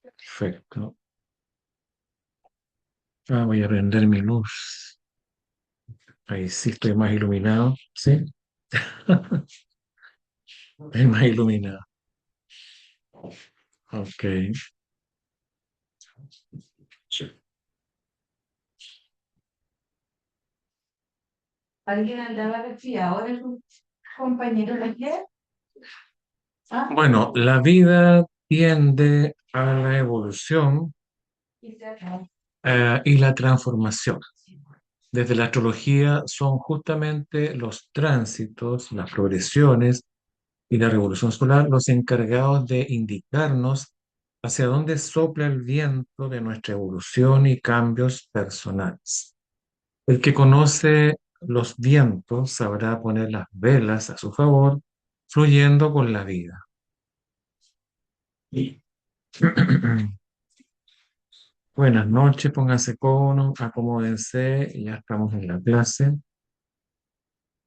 Perfecto. Voy a prender mi luz. Ahí sí estoy más iluminado. Sí, es más iluminado. Ok. Alguien andaba resfriado de su compañero de ayer. Ah, Bueno, la vida tiende a la evolución quizás. y la transformación. Desde la astrología son justamente los tránsitos, las progresiones y la revolución solar los encargados de indicarnos hacia dónde sopla el viento de nuestra evolución y cambios personales. El que conoce los vientos sabrá poner las velas a su favor, fluyendo con la vida. Y- Buenas noches, pónganse cómodos, acomódense, ya estamos en la clase.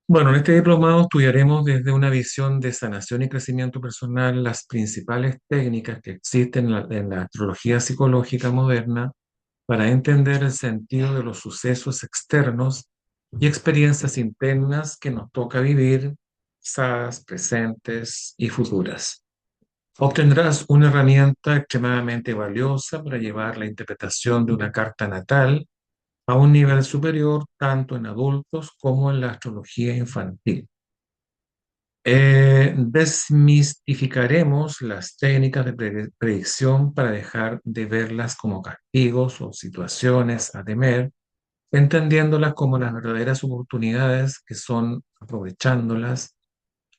Bueno, en este diplomado estudiaremos desde una visión de sanación y crecimiento personal las principales técnicas que existen en la astrología psicológica moderna para entender el sentido de los sucesos externos y experiencias internas que nos toca vivir, pasadas, presentes y futuras. Obtendrás una herramienta extremadamente valiosa para llevar la interpretación de una carta natal a un nivel superior, tanto en adultos como en la astrología infantil. Desmistificaremos las técnicas de predicción para dejar de verlas como castigos o situaciones a temer, entendiéndolas como las verdaderas oportunidades que son aprovechándolas,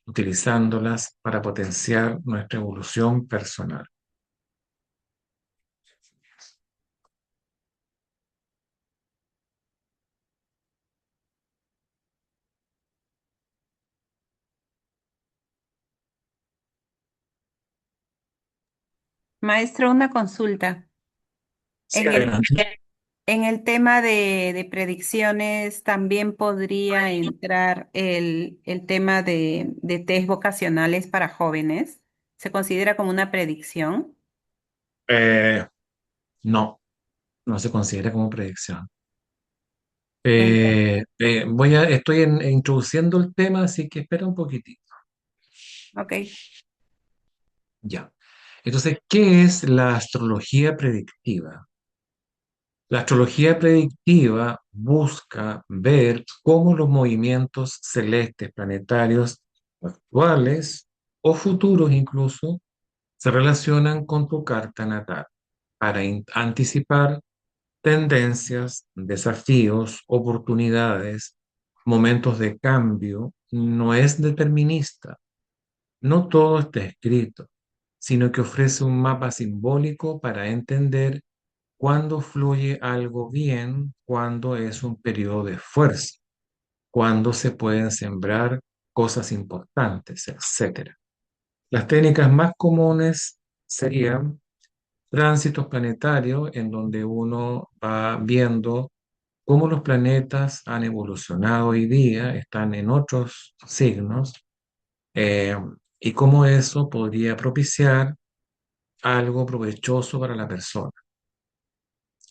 utilizándolas para potenciar nuestra evolución personal. Maestro, una consulta. Sí, En el, adelante. en el tema de predicciones también podría entrar el tema de test vocacionales para jóvenes. ¿Se considera como una predicción? Eh, no, no se considera como predicción. Ent- Estoy introduciendo el tema, así que espera un poquitito. ok. Ya. Entonces, ¿qué es la astrología predictiva? La astrología predictiva busca ver cómo los movimientos celestes planetarios actuales o futuros incluso se relacionan con tu carta natal para anticipar tendencias, desafíos, oportunidades, momentos de cambio. No es determinista. No todo está escrito, sino que ofrece un mapa simbólico para entender cuándo fluye algo bien, cuándo es un periodo de esfuerzo, cuándo se pueden sembrar cosas importantes, etcétera. Las técnicas más comunes serían tránsitos planetarios, en donde uno va viendo cómo los planetas han evolucionado hoy día, están en otros signos, eh, y cómo eso podría propiciar algo provechoso para la persona.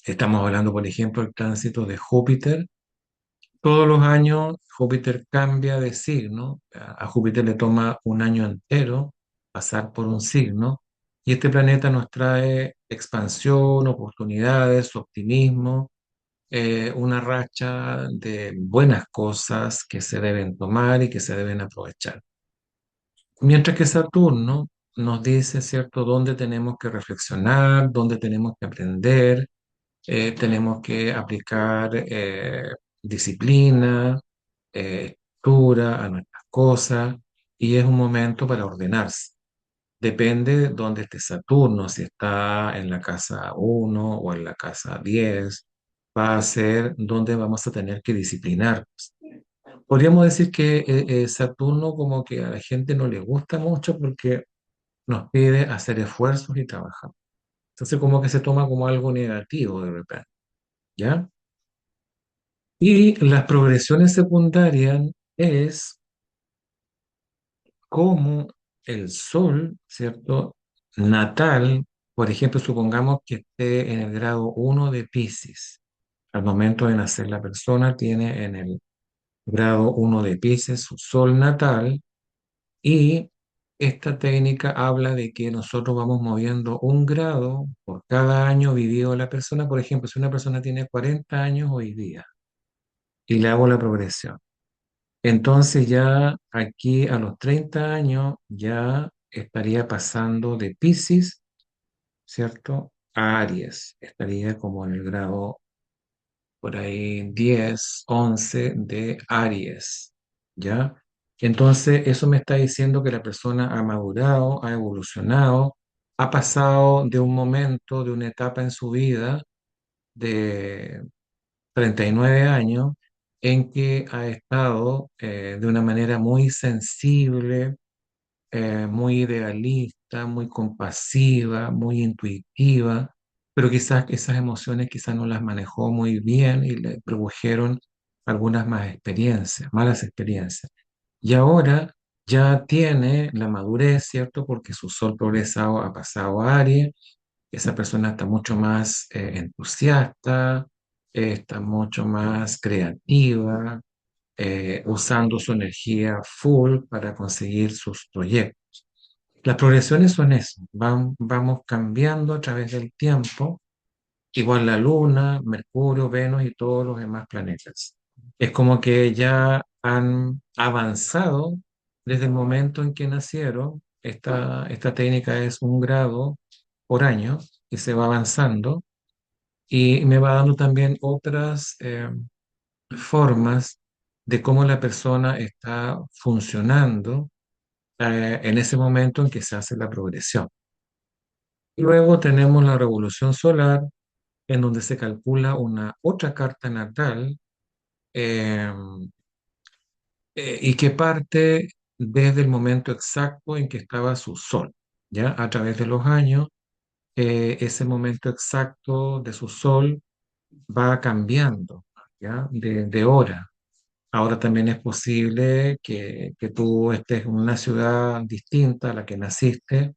Estamos hablando, por ejemplo, del tránsito de Júpiter. Todos los años Júpiter cambia de signo. A Júpiter le toma un año entero pasar por un signo. Y este planeta nos trae expansión, oportunidades, optimismo, una racha de buenas cosas que se deben tomar y que se deben aprovechar. Mientras que Saturno nos dice, ¿cierto?, dónde tenemos que reflexionar, dónde tenemos que aprender, tenemos que aplicar disciplina, estructura a nuestras cosas y es un momento para ordenarse. Depende de dónde esté Saturno, si está en la casa 1 o en la casa 10, va a ser donde vamos a tener que disciplinarnos. Podríamos decir que Saturno como que a la gente no le gusta mucho porque nos pide hacer esfuerzos y trabajar. Entonces como que se toma como algo negativo de repente, ¿ya? Y las progresiones secundarias es cómo el Sol, ¿cierto? Natal Por ejemplo, supongamos que esté en el grado 1 de Piscis. Al momento de nacer la persona tiene en el grado 1 de Piscis su sol natal y esta técnica habla de que nosotros vamos moviendo un grado por cada año vivido de la persona. Por ejemplo, si una persona tiene 40 años hoy día y le hago la progresión, entonces ya aquí a los 30 años ya estaría pasando de Piscis, ¿cierto? A Aries. Estaría como en el grado por ahí 10 11 de Aries, ¿ya? Entonces eso me está diciendo que la persona ha madurado, ha evolucionado, ha pasado de un momento, de una etapa en su vida de 39 años en que ha estado de una manera muy sensible, muy idealista, muy compasiva, muy intuitiva, pero quizás esas emociones quizás no las manejó muy bien y le produjeron algunas más experiencias, malas experiencias. Y ahora ya tiene la madurez, ¿cierto? Porque su sol progresado ha pasado a Aries, esa persona está mucho más entusiasta, está mucho más creativa, usando su energía full para conseguir sus proyectos. Las progresiones son eso, vamos cambiando a través del tiempo, igual la Luna, Mercurio, Venus y todos los demás planetas. Es como que ya han avanzado desde el momento en que nacieron. Esta técnica es un grado por año y se va avanzando y me va dando también otras formas de cómo la persona está funcionando en ese momento en que se hace la progresión. Luego tenemos la revolución solar, en donde se calcula una otra carta natal eh, y que parte desde el momento exacto en que estaba su sol, ¿ya? A través de los años, ese momento exacto de su sol va cambiando, ¿ya? De hora. Ahora también es posible que tú estés en una ciudad distinta a la que naciste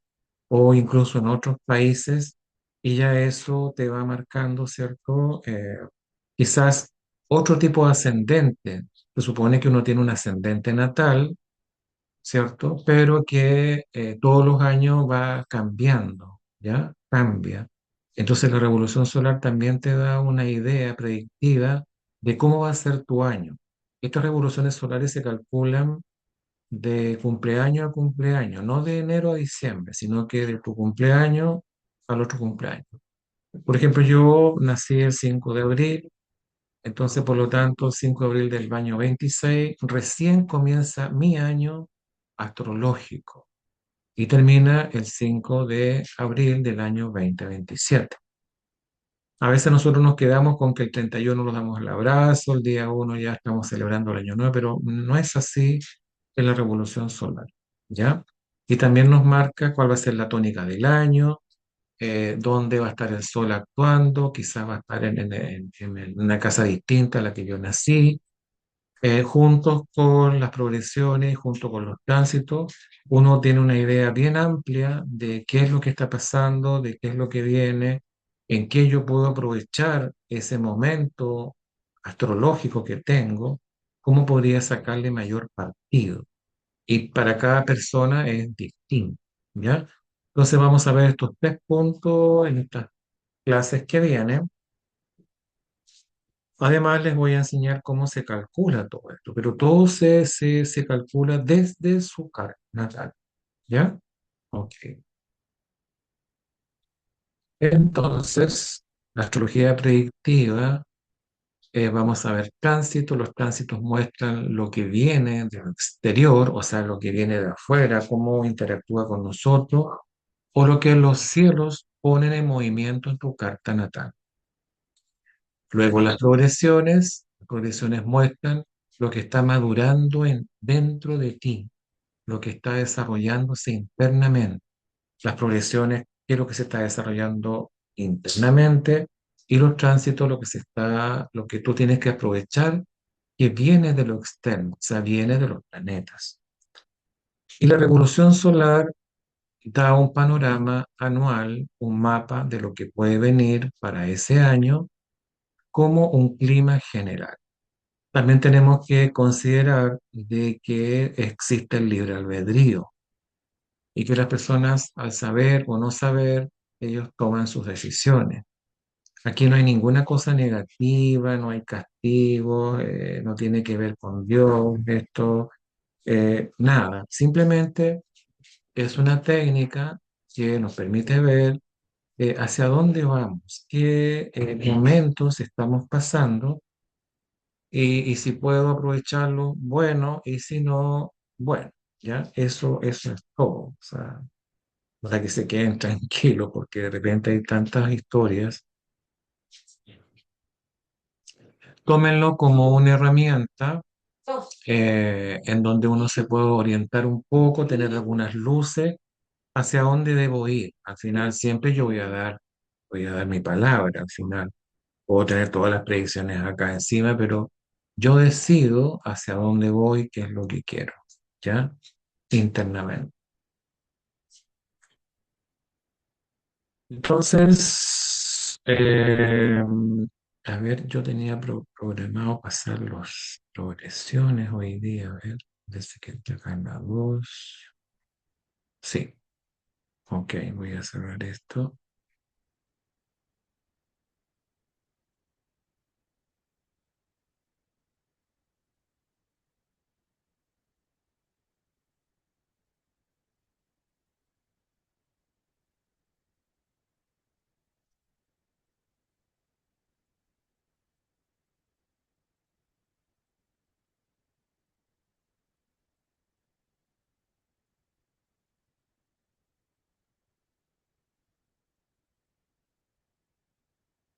o incluso en otros países y ya eso te va marcando, ¿cierto? Quizás otro tipo de ascendente. Se supone que uno tiene un ascendente natal, ¿cierto? Pero que todos los años va cambiando, ¿ya? Cambia. Entonces la revolución solar también te da una idea predictiva de cómo va a ser tu año. Estas revoluciones solares se calculan de cumpleaños a cumpleaños, no de enero a diciembre, sino que de tu cumpleaños al otro cumpleaños. Por ejemplo, yo nací el 5 de abril, entonces por lo tanto, el 5 de abril del año 26 recién comienza mi año astrológico y termina el 5 de abril del año 2027. A veces nosotros nos quedamos con que el 31 nos damos el abrazo, el día 1 ya estamos celebrando el año nuevo, pero no es así en la revolución solar, ¿ya? Y también nos marca cuál va a ser la tónica del año, dónde va a estar el sol actuando, quizás va a estar en una casa distinta a la que yo nací, juntos con las progresiones, junto con los tránsitos, uno tiene una idea bien amplia de qué es lo que está pasando, de qué es lo que viene, en qué yo puedo aprovechar ese momento astrológico que tengo, cómo podría sacarle mayor partido. Y para cada persona es distinto, ¿ya? Entonces vamos a ver estos tres puntos en estas clases que vienen. Además, les voy a enseñar cómo se calcula todo esto, pero todo se calcula desde su carta natal, ¿ya? Ok. Entonces, la astrología predictiva, vamos a ver tránsito. Los tránsitos muestran lo que viene del exterior, o sea, lo que viene de afuera, cómo interactúa con nosotros, o lo que los cielos ponen en movimiento en tu carta natal. Luego las progresiones muestran lo que está madurando dentro de ti, lo que está desarrollándose internamente. Las progresiones, qué es lo que se está desarrollando internamente, y los tránsitos, lo que tú tienes que aprovechar, que viene de lo externo, o sea, viene de los planetas. Y la revolución solar da un panorama anual, un mapa de lo que puede venir para ese año como un clima general. También tenemos que considerar de que existe el libre albedrío y que las personas, al saber o no saber, ellos toman sus decisiones. Aquí no hay ninguna cosa negativa, no hay castigo, no tiene que ver con Dios, esto, nada. Simplemente es una técnica que nos permite ver hacia dónde vamos, qué momentos estamos pasando y si puedo aprovecharlo, bueno, y si no, bueno, ya, eso es todo. O sea, para que se queden tranquilos, porque de repente hay tantas historias. Tómenlo como una herramienta en donde uno se puede orientar un poco, tener algunas luces hacia dónde debo ir. Al final siempre yo voy a dar mi palabra. Al final puedo tener todas las predicciones acá encima, pero yo decido hacia dónde voy, qué es lo que quiero, ¿ya? Internamente. Entonces, a ver, yo tenía programado pasar las progresiones hoy día, a ver, desde que estoy acá en la 2. Sí, ok, voy a cerrar esto.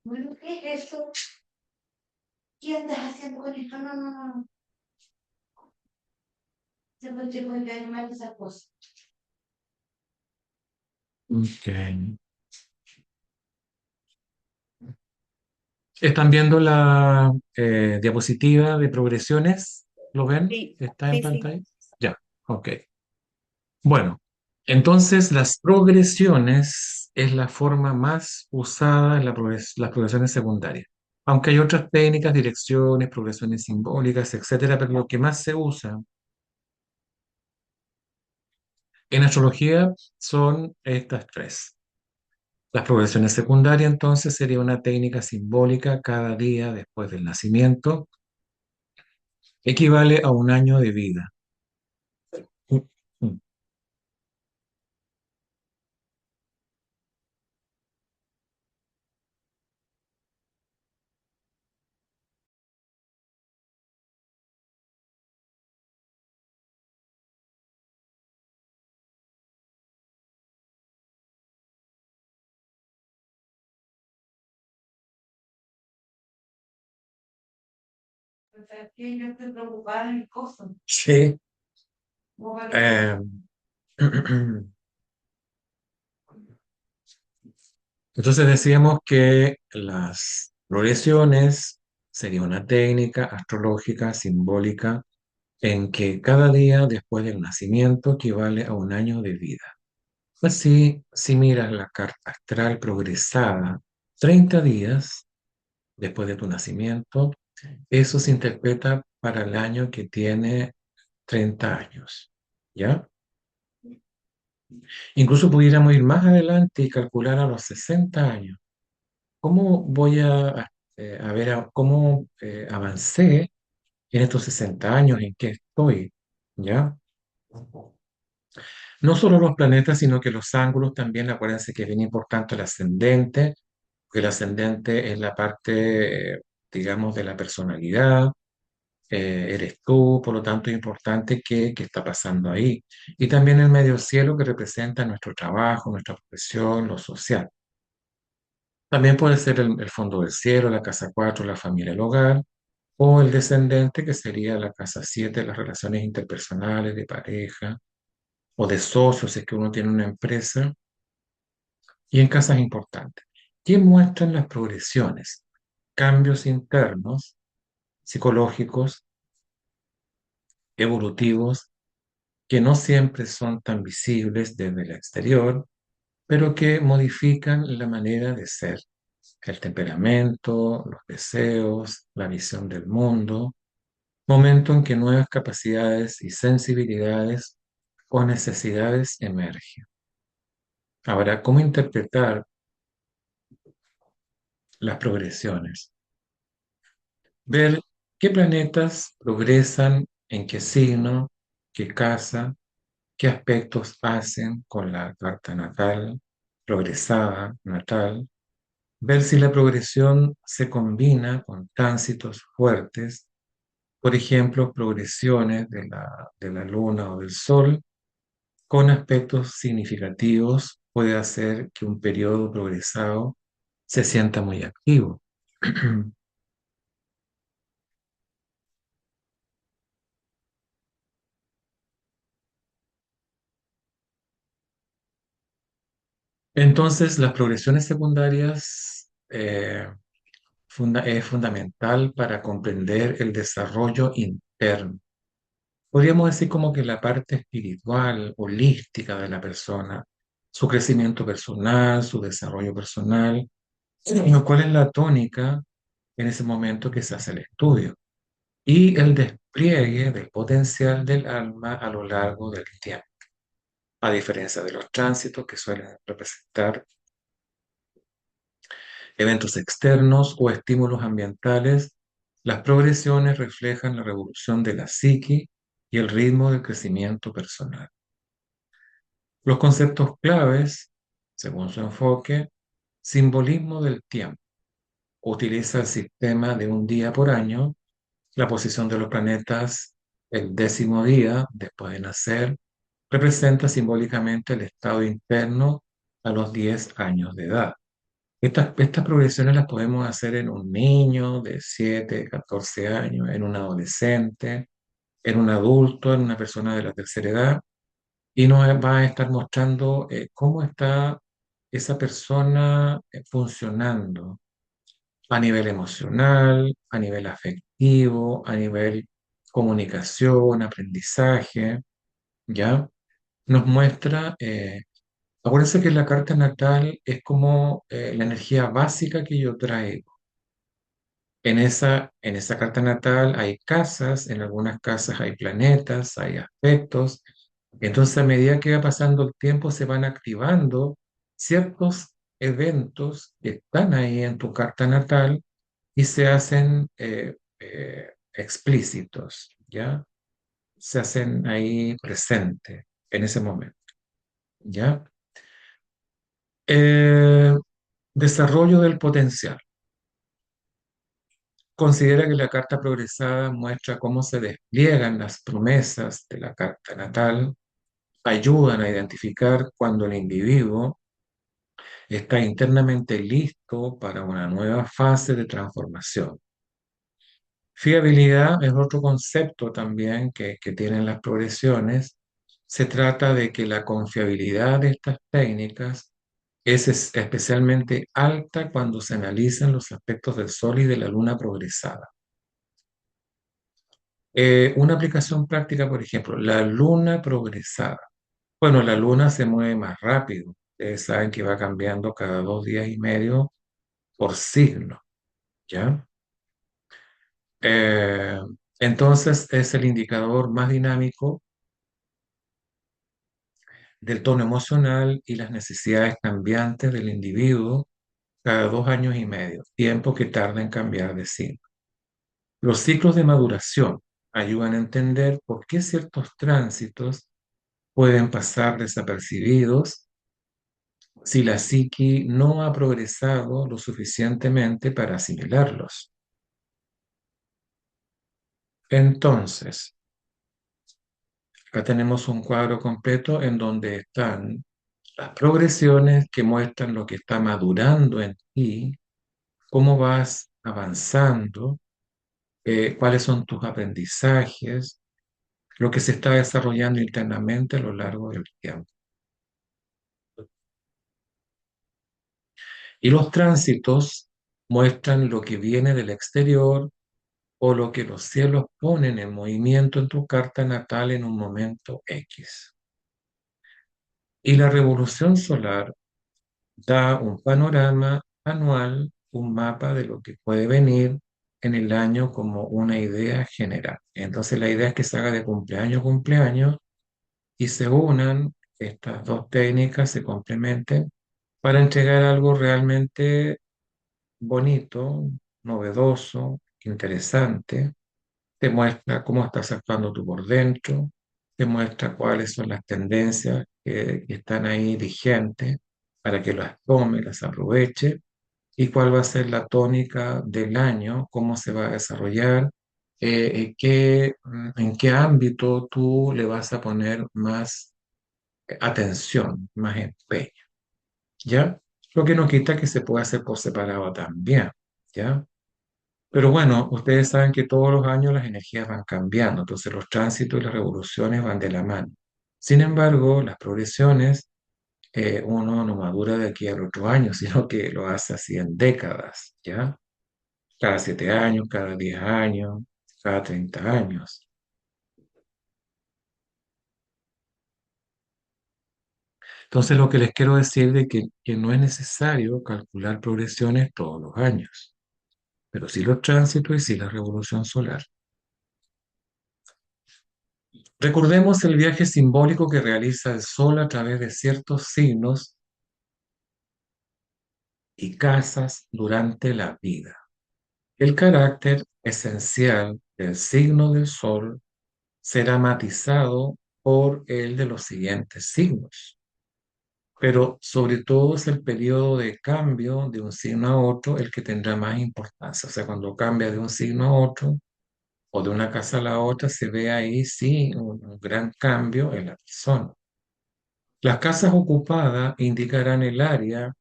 Bueno, ¿qué es eso? ¿Qué andas haciendo con esto? No, no, no. Se puede ver mal esa cosa. Ok. ¿Están viendo la diapositiva de progresiones? ¿Lo ven? Sí, ¿Está en sí, sí. pantalla? Ya, ok. Bueno, entonces las progresiones es la forma más usada en las progresiones secundarias. Aunque hay otras técnicas, direcciones, progresiones simbólicas, etcétera, pero lo que más se usa en astrología son estas tres. Las progresiones secundarias, entonces, sería una técnica simbólica cada día después del nacimiento, equivale a un año de vida. Mm, mm. O sea, que yo estoy preocupada en cosas. Sí. No vale. eh, Entonces decíamos que las progresiones sería una técnica astrológica simbólica en que cada día después del nacimiento equivale a un año de vida. Así, si miras la carta astral progresada, 30 días después de tu nacimiento, eso se interpreta para el año que tiene 30 años, ¿ya? Incluso pudiéramos ir más adelante y calcular a los 60 años. ¿Cómo voy a ver cómo avancé en estos 60 años, en qué estoy? ¿Ya? No solo los planetas, sino que los ángulos también, acuérdense que es bien importante el ascendente, porque el ascendente es la parte, digamos, de la personalidad, eres tú, por lo tanto es importante qué está pasando ahí. Y también el medio cielo que representa nuestro trabajo, nuestra profesión, lo social. También puede ser el fondo del cielo, la casa 4, la familia, el hogar, o el descendente, que sería la casa 7, las relaciones interpersonales, de pareja o de socios, si es que uno tiene una empresa, y en casas importantes. ¿Qué muestran las progresiones? Cambios internos, psicológicos, evolutivos, que no siempre son tan visibles desde el exterior, pero que modifican la manera de ser, el temperamento, los deseos, la visión del mundo, momento en que nuevas capacidades y sensibilidades o necesidades emergen. Ahora, ¿cómo interpretar las progresiones? Ver qué planetas progresan, en qué signo, qué casa, qué aspectos hacen con la carta natal, progresada, natal, ver si la progresión se combina con tránsitos fuertes, por ejemplo, progresiones de la luna o del sol, con aspectos significativos, puede hacer que un periodo progresado se sienta muy activo. Entonces, las progresiones secundarias es fundamental para comprender el desarrollo interno. Podríamos decir como que la parte espiritual, holística de la persona, su crecimiento personal, su desarrollo personal, lo cual es la tónica en ese momento que se hace el estudio, y el despliegue del potencial del alma a lo largo del tiempo, a diferencia de los tránsitos que suelen representar eventos externos o estímulos ambientales. Las progresiones reflejan la revolución de la psique y el ritmo del crecimiento personal. Los conceptos claves, según su enfoque: simbolismo del tiempo. Utiliza el sistema de un día por año, la posición de los planetas el 10.º día después de nacer, representa simbólicamente el estado interno a los 10 años de edad. Estas progresiones las podemos hacer en un niño de 7, 14 años, en un adolescente, en un adulto, en una persona de la tercera edad, y nos va a estar mostrando cómo está esa persona funcionando a nivel emocional, a nivel afectivo, a nivel comunicación, aprendizaje, ¿ya? Nos muestra, acuérdense que la carta natal es como la energía básica que yo traigo. En esa carta natal hay casas, en algunas casas hay planetas, hay aspectos. Entonces, a medida que va pasando el tiempo, se van activando ciertos eventos que están ahí en tu carta natal y se hacen explícitos, ¿ya? Se hacen ahí presentes en ese momento, ¿ya? Eh, Desarrollo del potencial. Considera que la carta progresada muestra cómo se despliegan las promesas de la carta natal, ayudan a identificar cuando el individuo está internamente listo para una nueva fase de transformación. Fiabilidad es otro concepto también que tienen las progresiones. Se trata de que la confiabilidad de estas técnicas especialmente alta cuando se analizan los aspectos del Sol y de la Luna progresada. Una aplicación práctica, por ejemplo, la Luna progresada. Bueno, la Luna se mueve más rápido. Ustedes saben que va cambiando cada 2 días y medio por signo, ¿ya? Eh, entonces es el indicador más dinámico del tono emocional y las necesidades cambiantes del individuo cada 2 años y medio, tiempo que tarda en cambiar de signo. Los ciclos de maduración ayudan a entender por qué ciertos tránsitos pueden pasar desapercibidos si la psique no ha progresado lo suficientemente para asimilarlos. Entonces, acá tenemos un cuadro completo en donde están las progresiones que muestran lo que está madurando en ti, cómo vas avanzando, cuáles son tus aprendizajes, lo que se está desarrollando internamente a lo largo del tiempo. Y los tránsitos muestran lo que viene del exterior o lo que los cielos ponen en movimiento en tu carta natal en un momento X. Y la revolución solar da un panorama anual, un mapa de lo que puede venir en el año como una idea general. Entonces la idea es que se haga de cumpleaños a cumpleaños y se unan estas dos técnicas, se complementen para entregar algo realmente bonito, novedoso, interesante. Te muestra cómo estás actuando tú por dentro, te muestra cuáles son las tendencias que están ahí vigentes para que las tome, las aproveche y cuál va a ser la tónica del año, cómo se va a desarrollar, en qué ámbito tú le vas a poner más atención, más empeño, ¿ya? Lo que no quita que se pueda hacer por separado también, ¿ya? Pero bueno, ustedes saben que todos los años las energías van cambiando, entonces los tránsitos y las revoluciones van de la mano. Sin embargo, las progresiones, uno no madura de aquí al otro año, sino que lo hace así en décadas, ¿ya? Cada 7 años, cada 10 años, cada 30 años. Entonces, lo que les quiero decir de que no es necesario calcular progresiones todos los años, pero sí los tránsitos y sí la revolución solar. Recordemos el viaje simbólico que realiza el Sol a través de ciertos signos y casas durante la vida. El carácter esencial del signo del Sol será matizado por el de los siguientes signos, pero sobre todo es el periodo de cambio de un signo a otro el que tendrá más importancia. O sea, cuando cambia de un signo a otro o de una casa a la otra, se ve ahí sí un gran cambio en la persona. Las casas ocupadas indicarán el área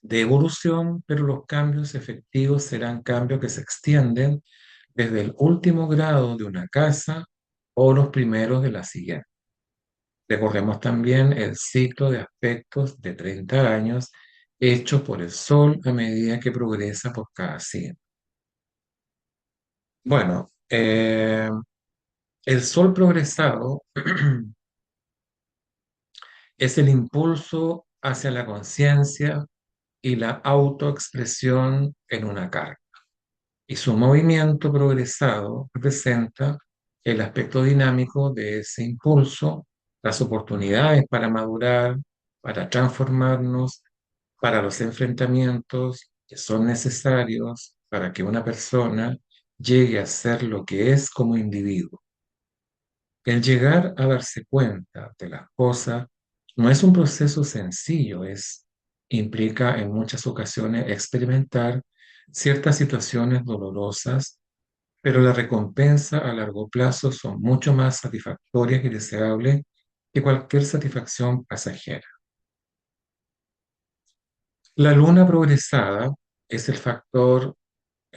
de evolución, pero los cambios efectivos serán cambios que se extienden desde el último grado de una casa o los primeros de la siguiente. Recordemos también el ciclo de aspectos de 30 años hecho por el Sol a medida que progresa por cada signo. Bueno, el Sol progresado es el impulso hacia la conciencia y la autoexpresión en una carga. Y su movimiento progresado representa el aspecto dinámico de ese impulso, las oportunidades para madurar, para transformarnos, para los enfrentamientos que son necesarios para que una persona llegue a ser lo que es como individuo. El llegar a darse cuenta de las cosas no es un proceso sencillo, implica en muchas ocasiones experimentar ciertas situaciones dolorosas, pero la recompensa a largo plazo son mucho más satisfactorias y deseables que cualquier satisfacción pasajera. La luna progresada es el factor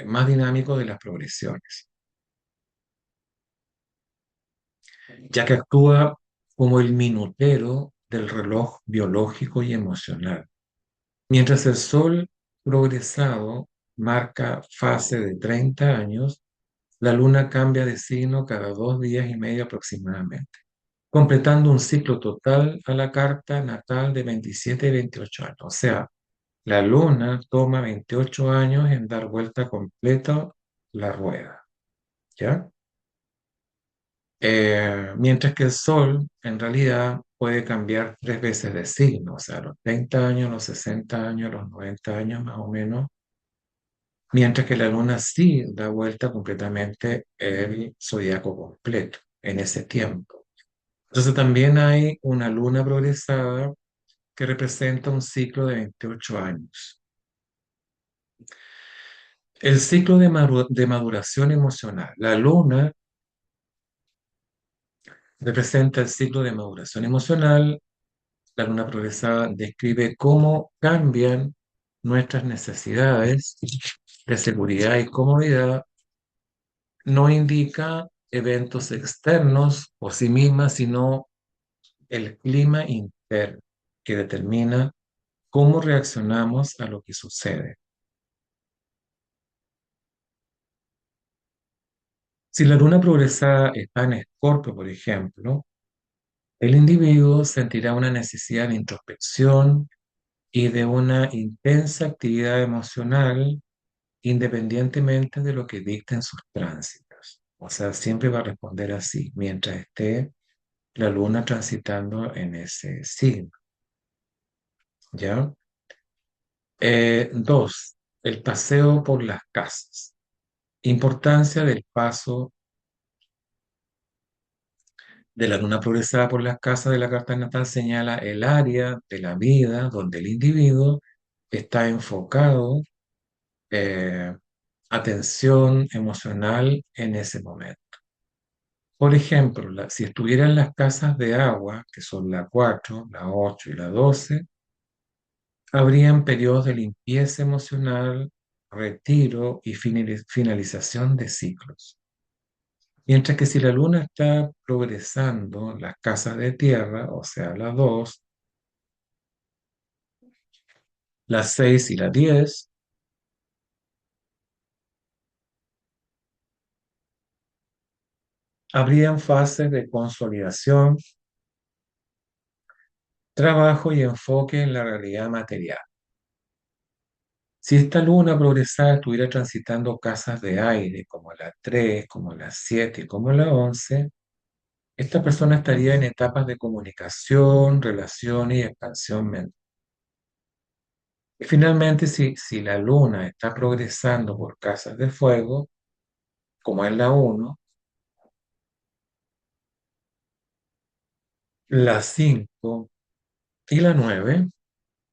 más dinámico de las progresiones, ya que actúa como el minutero del reloj biológico y emocional. Mientras el Sol progresado marca fase de 30 años, la Luna cambia de signo cada 2 días y medio aproximadamente, completando un ciclo total a la carta natal de 27 y 28 años. O sea, la Luna toma 28 años en dar vuelta completa la rueda, ¿ya? Mientras que el Sol en realidad puede cambiar 3 veces de signo, o sea, a los 30 años, a los 60 años, a los 90 años más o menos, mientras que la Luna sí da vuelta completamente el zodiaco completo en ese tiempo. Entonces también hay una Luna progresada que representa un ciclo de 28 años. El ciclo de maduración emocional. La Luna representa el ciclo de maduración emocional. La luna progresada describe cómo cambian nuestras necesidades de seguridad y comodidad. No indica eventos externos por sí misma, sino el clima interno que determina cómo reaccionamos a lo que sucede. Si la luna progresada está en Escorpio, por ejemplo, el individuo sentirá una necesidad de introspección y de una intensa actividad emocional independientemente de lo que dicten sus tránsitos. O sea, siempre va a responder así, mientras esté la luna transitando en ese signo, ¿ya? Dos, el paseo por las casas. Importancia del paso de la luna progresada por las casas de la carta natal señala el área de la vida donde el individuo está enfocado, eh, atención emocional en ese momento. Por ejemplo, si estuvieran las casas de agua, que son la 4, la 8 y la 12, habrían periodos de limpieza emocional, retiro y finalización de ciclos. Mientras que si la luna está progresando las casas de tierra, o sea, la 2, la 6 y la 10, habrían fases de consolidación, trabajo y enfoque en la realidad material. Si esta luna progresada estuviera transitando casas de aire, como la 3, como la 7 y como la 11, esta persona estaría en etapas de comunicación, relación y expansión mental. Y finalmente, si la luna está progresando por casas de fuego, como es la 1, la 5 y la 9,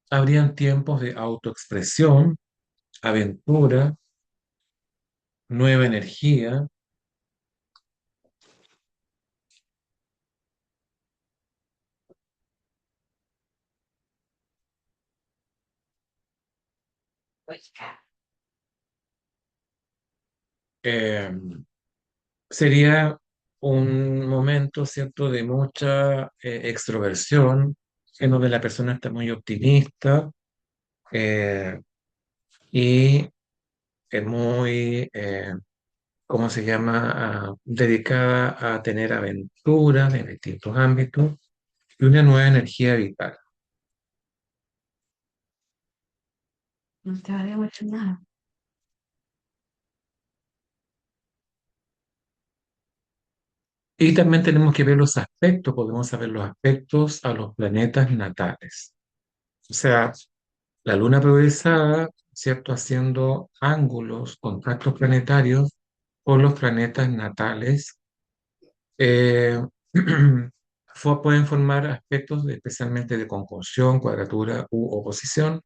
habrían tiempos de autoexpresión, aventura, nueva energía. eh, Sería un momento, ¿cierto?, de mucha extroversión, en donde la persona está muy optimista eh, y es muy, ¿cómo se llama?, dedicada a tener aventuras en distintos ámbitos y una nueva energía vital. No te había hecho nada. Y también tenemos que ver los aspectos, podemos saber los aspectos a los planetas natales. O sea, la luna progresada, ¿cierto? Haciendo ángulos, contactos planetarios con los planetas natales, eh, pueden formar aspectos especialmente de conjunción, cuadratura u oposición.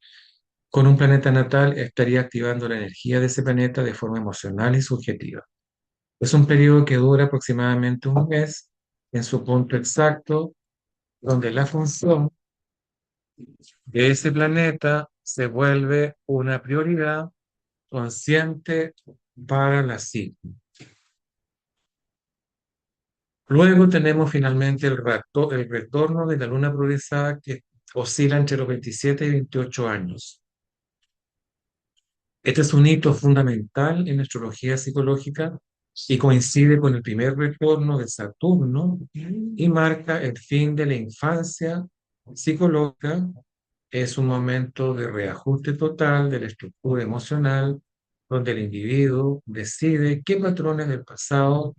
Con un planeta natal estaría activando la energía de ese planeta de forma emocional y subjetiva. Es un periodo que dura aproximadamente un mes en su punto exacto, donde la función de ese planeta se vuelve una prioridad consciente para la psique. Luego tenemos finalmente el retorno de la luna progresada que oscila entre los 27 y 28 años. Este es un hito fundamental en la astrología psicológica y coincide con el primer retorno de Saturno y marca el fin de la infancia psicológica. Es un momento de reajuste total de la estructura emocional, donde el individuo decide qué patrones del pasado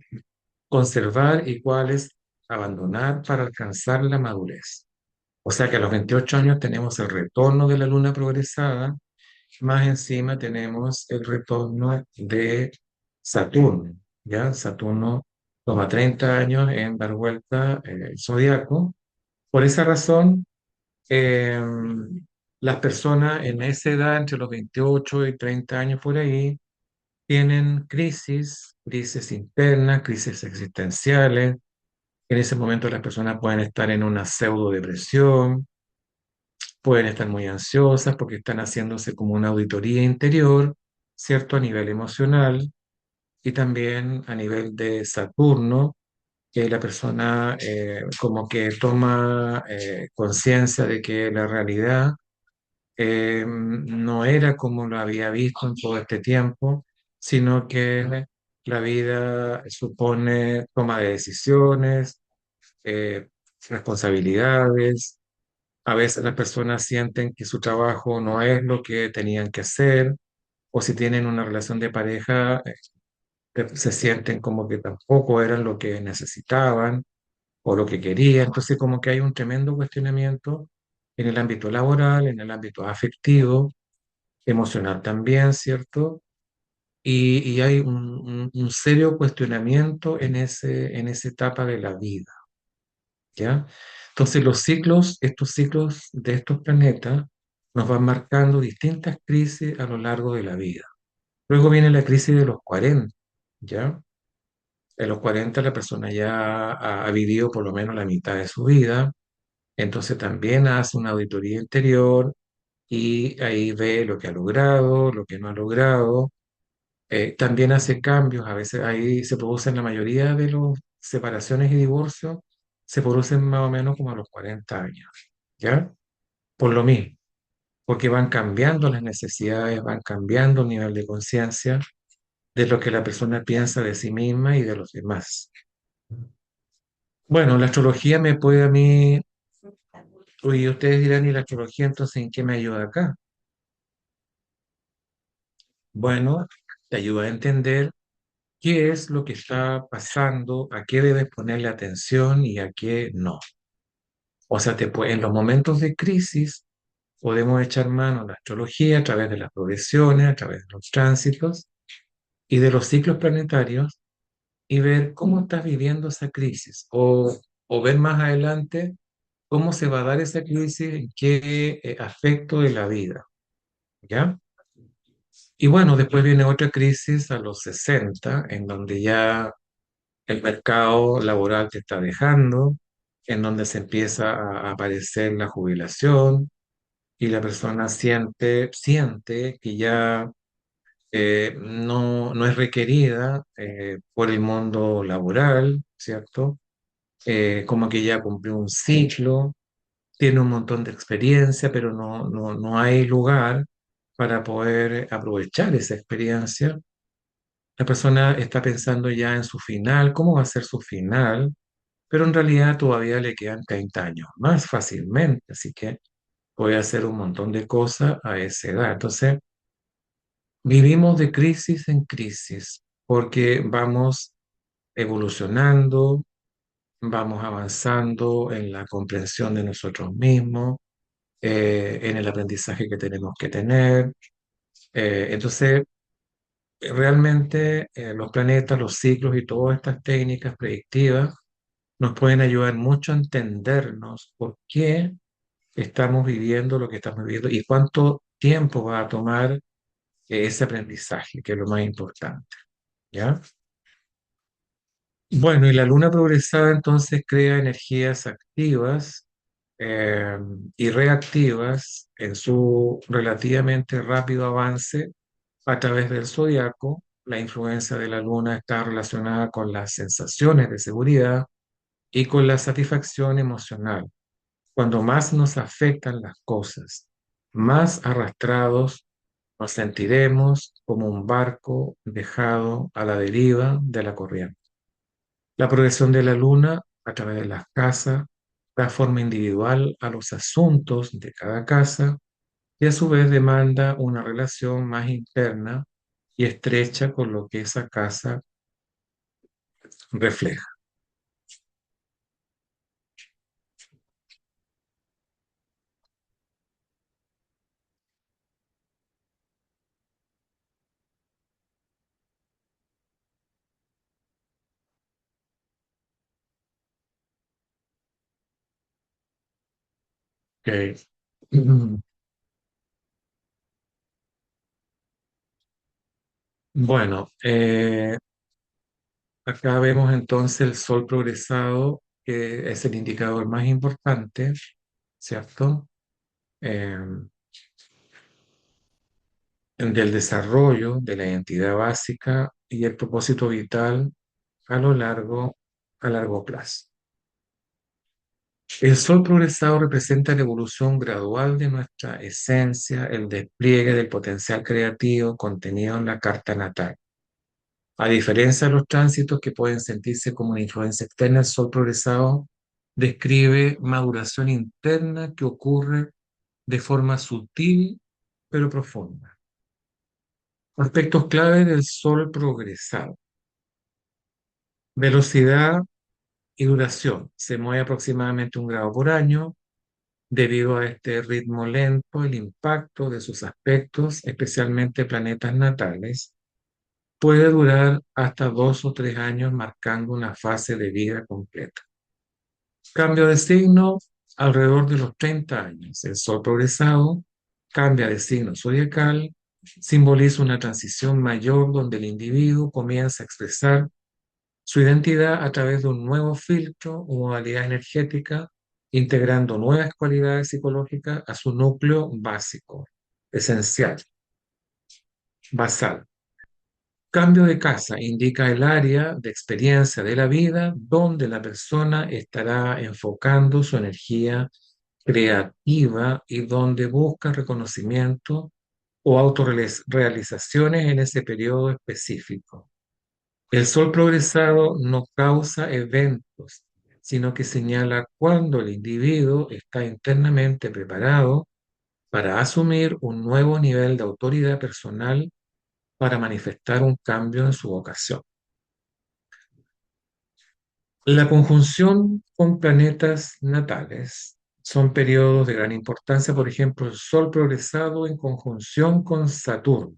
conservar y cuáles abandonar para alcanzar la madurez. O sea que a los 28 años tenemos el retorno de la luna progresada, más encima tenemos el retorno de Saturno, ¿ya? Saturno toma 30 años en dar vuelta el zodiaco. Por esa razón, eh, las personas en esa edad, entre los 28 y 30 años por ahí, tienen crisis internas, crisis existenciales. En ese momento las personas pueden estar en una pseudo depresión, pueden estar muy ansiosas porque están haciéndose como una auditoría interior, ¿cierto? A nivel emocional y también a nivel de Saturno, que la persona como que toma conciencia de que la realidad no era como lo había visto en todo este tiempo, sino que La vida supone toma de decisiones, eh, responsabilidades. A veces las personas sienten que su trabajo no es lo que tenían que hacer, o si tienen una relación de pareja, se sienten como que tampoco eran lo que necesitaban o lo que querían. Entonces, como que hay un tremendo cuestionamiento en el ámbito laboral, en el ámbito afectivo, emocional también, ¿cierto? Y hay un serio cuestionamiento en esa etapa de la vida, ¿ya? Entonces, los ciclos, estos ciclos de estos planetas, nos van marcando distintas crisis a lo largo de la vida. Luego viene la crisis de los 40, ¿ya? En los 40 la persona ya ha vivido por lo menos la mitad de su vida, entonces también hace una auditoría interior y ahí ve lo que ha logrado, lo que no ha logrado. También hace cambios, a veces ahí se producen la mayoría de las separaciones y divorcios, se producen más o menos como a los 40 años, ¿ya? Por lo mismo, porque van cambiando las necesidades, van cambiando el nivel de conciencia de lo que la persona piensa de sí misma y de los demás. Bueno, la astrología me puede a mí, y ustedes dirán, ¿y la astrología entonces en qué me ayuda acá? Bueno, te ayuda a entender qué es lo que está pasando, a qué debes ponerle atención y a qué no. O sea, en los momentos de crisis podemos echar mano a la astrología a través de las progresiones, a través de los tránsitos y de los ciclos planetarios y ver cómo estás viviendo esa crisis o ver más adelante cómo se va a dar esa crisis, en qué aspecto de la vida, ¿ya? Y bueno, después viene otra crisis a los 60 en donde ya el mercado laboral te está dejando, en donde se empieza a aparecer la jubilación y la persona siente que ya no es requerida por el mundo laboral, ¿cierto? Como que ya cumplió un ciclo, tiene un montón de experiencia, pero no hay lugar para poder aprovechar esa experiencia. La persona está pensando ya en su final, cómo va a ser su final, pero en realidad todavía le quedan 30 años más fácilmente, así que puede hacer un montón de cosas a esa edad. Entonces, vivimos de crisis en crisis porque vamos evolucionando, vamos avanzando en la comprensión de nosotros mismos, en el aprendizaje que tenemos que tener. Entonces, realmente los planetas, los ciclos y todas estas técnicas predictivas nos pueden ayudar mucho a entendernos por qué estamos viviendo lo que estamos viviendo y cuánto tiempo va a tomar ese aprendizaje, que es lo más importante, ¿ya? Bueno, y la luna progresada entonces crea energías activas eh, y reactivas en su relativamente rápido avance a través del zodiaco. La influencia de la luna está relacionada con las sensaciones de seguridad y con la satisfacción emocional. Cuando más nos afectan las cosas, más arrastrados nos sentiremos como un barco dejado a la deriva de la corriente. La progresión de la luna a través de las casas da forma individual a los asuntos de cada casa y a su vez demanda una relación más interna y estrecha con lo que esa casa refleja. Ok. Bueno, acá vemos entonces el sol progresado, que es el indicador más importante, ¿cierto? Eh, del desarrollo de la identidad básica y el propósito vital a a largo plazo. El sol progresado representa la evolución gradual de nuestra esencia, el despliegue del potencial creativo contenido en la carta natal. A diferencia de los tránsitos que pueden sentirse como una influencia externa, el Sol progresado describe maduración interna que ocurre de forma sutil pero profunda. Aspectos clave del Sol progresado. Velocidad y duración. Se mueve aproximadamente 1 grado por año. Debido a este ritmo lento, el impacto de sus aspectos, especialmente planetas natales, puede durar hasta 2 o 3 años, marcando una fase de vida completa. Cambio de signo alrededor de los 30 años. El Sol progresado cambia de signo zodiacal, simboliza una transición mayor donde el individuo comienza a expresar su identidad a través de un nuevo filtro o modalidad energética, integrando nuevas cualidades psicológicas a su núcleo básico, esencial, basal. Cambio de casa indica el área de experiencia de la vida donde la persona estará enfocando su energía creativa y donde busca reconocimiento o autorrealizaciones en ese periodo específico. El Sol progresado no causa eventos, sino que señala cuando el individuo está internamente preparado para asumir un nuevo nivel de autoridad personal para manifestar un cambio en su vocación. La conjunción con planetas natales son periodos de gran importancia, por ejemplo, el Sol progresado en conjunción con Saturno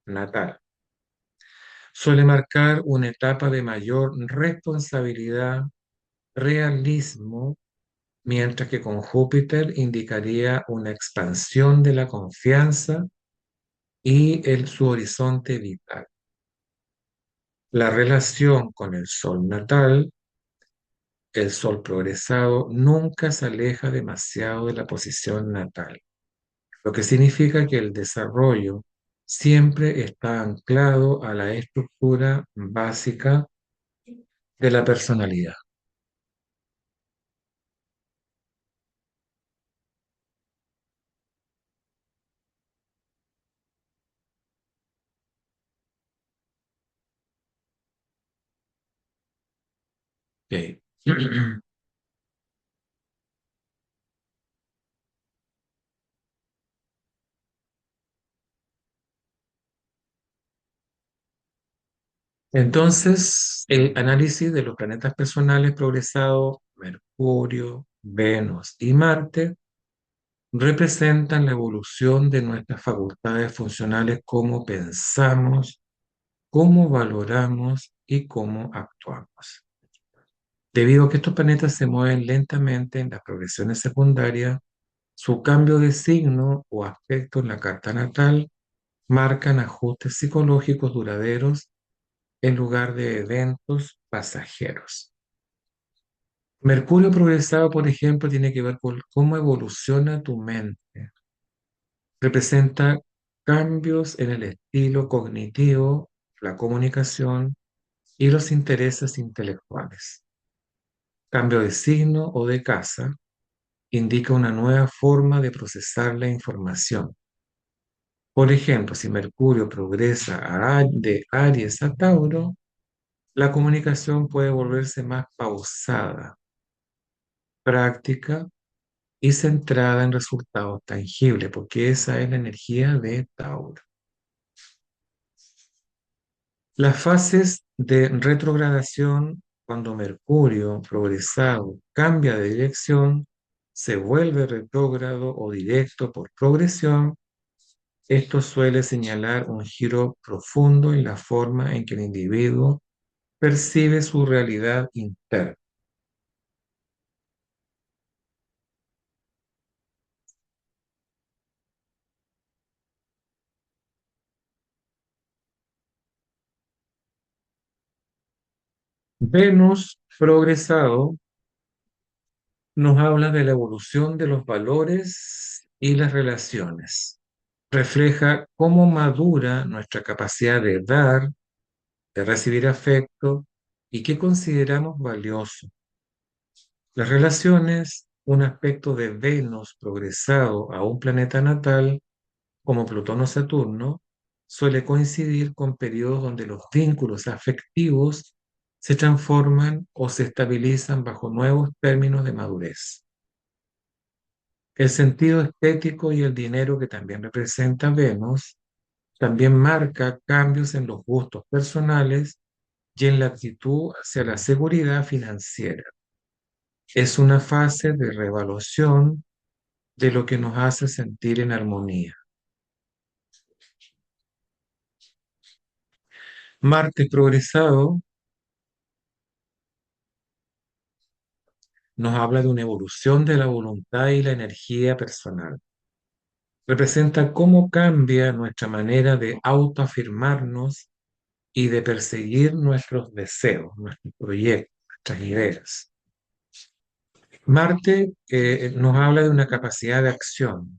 natal suele marcar una etapa de mayor responsabilidad, realismo, mientras que con Júpiter indicaría una expansión de la confianza y su horizonte vital. La relación con el Sol natal, el Sol progresado, nunca se aleja demasiado de la posición natal, lo que significa que el desarrollo siempre está anclado a la estructura básica de la personalidad. Ok. Entonces, el análisis de los planetas personales progresados, Mercurio, Venus y Marte, representan la evolución de nuestras facultades funcionales, cómo pensamos, cómo valoramos y cómo actuamos. Debido a que estos planetas se mueven lentamente en las progresiones secundarias, su cambio de signo o aspecto en la carta natal marcan ajustes psicológicos duraderos en lugar de eventos pasajeros. Mercurio progresado, por ejemplo, tiene que ver con cómo evoluciona tu mente. Representa cambios en el estilo cognitivo, la comunicación y los intereses intelectuales. Cambio de signo o de casa indica una nueva forma de procesar la información. Por ejemplo, si Mercurio progresa de Aries a Tauro, la comunicación puede volverse más pausada, práctica y centrada en resultados tangibles, porque esa es la energía de Tauro. Las fases de retrogradación, cuando Mercurio progresado cambia de dirección, se vuelve retrógrado o directo por progresión. Esto suele señalar un giro profundo en la forma en que el individuo percibe su realidad interna. Venus progresado nos habla de la evolución de los valores y las relaciones. Refleja cómo madura nuestra capacidad de dar, de recibir afecto y qué consideramos valioso. Las relaciones, un aspecto de Venus progresado a un planeta natal como Plutón o Saturno, suele coincidir con periodos donde los vínculos afectivos se transforman o se estabilizan bajo nuevos términos de madurez. El sentido estético y el dinero que también representa Venus también marca cambios en los gustos personales y en la actitud hacia la seguridad financiera. Es una fase de reevaluación de lo que nos hace sentir en armonía. Marte progresado nos habla de una evolución de la voluntad y la energía personal. Representa cómo cambia nuestra manera de autoafirmarnos y de perseguir nuestros deseos, nuestros proyectos, nuestras ideas. Marte nos habla de una capacidad de acción.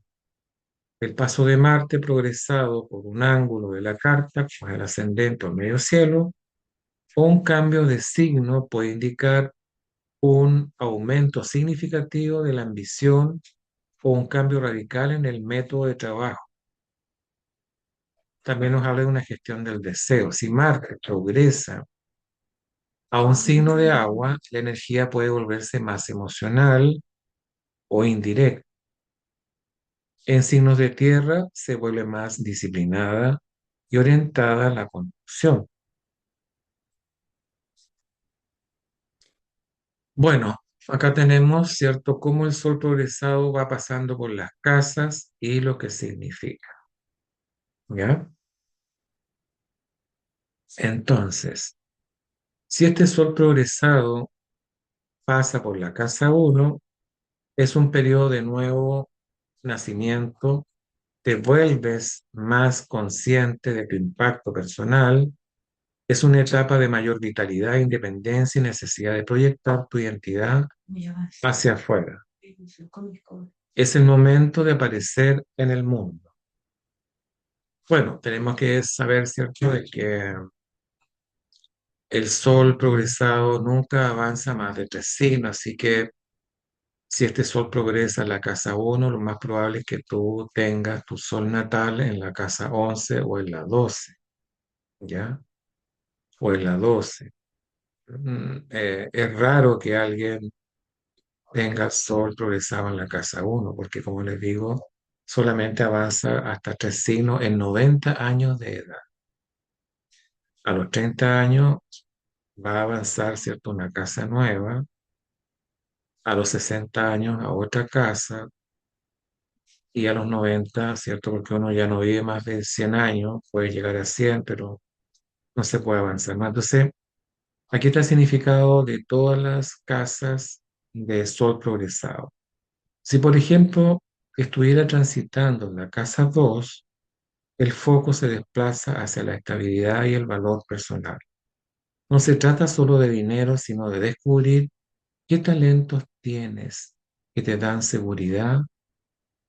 El paso de Marte progresado por un ángulo de la carta, pues el ascendente o el medio cielo, o un cambio de signo puede indicar un aumento significativo de la ambición o un cambio radical en el método de trabajo. También nos habla de una gestión del deseo. Si Marte progresa a un signo de agua, la energía puede volverse más emocional o indirecta. En signos de tierra se vuelve más disciplinada y orientada a la conducción. Bueno, acá tenemos, ¿cierto?, cómo el sol progresado va pasando por las casas y lo que significa. ¿Ya? Entonces, si este sol progresado pasa por la casa uno, es un periodo de nuevo nacimiento, te vuelves más consciente de tu impacto personal, es una etapa de mayor vitalidad, independencia y necesidad de proyectar tu identidad hacia afuera. Es el momento de aparecer en el mundo. Bueno, tenemos que saber, ¿cierto?, de que el sol progresado nunca avanza más de 3 signos, así que si este sol progresa en la casa uno, lo más probable es que tú tengas tu sol natal en la casa 11 o en la 12, ¿ya? O en la 12. Es raro que alguien tenga sol progresado en la casa uno, porque como les digo, solamente avanza hasta 3 signos en 90 años de edad. A los 30 años va a avanzar, ¿cierto?, una casa nueva, a los 60 años a otra casa, y a los 90, ¿cierto? Porque uno ya no vive más de 100 años, puede llegar a 100, pero no se puede avanzar más. Entonces, aquí está el significado de todas las casas de sol progresado. Si, por ejemplo, estuviera transitando en la casa 2, el foco se desplaza hacia la estabilidad y el valor personal. No se trata solo de dinero, sino de descubrir qué talentos tienes que te dan seguridad.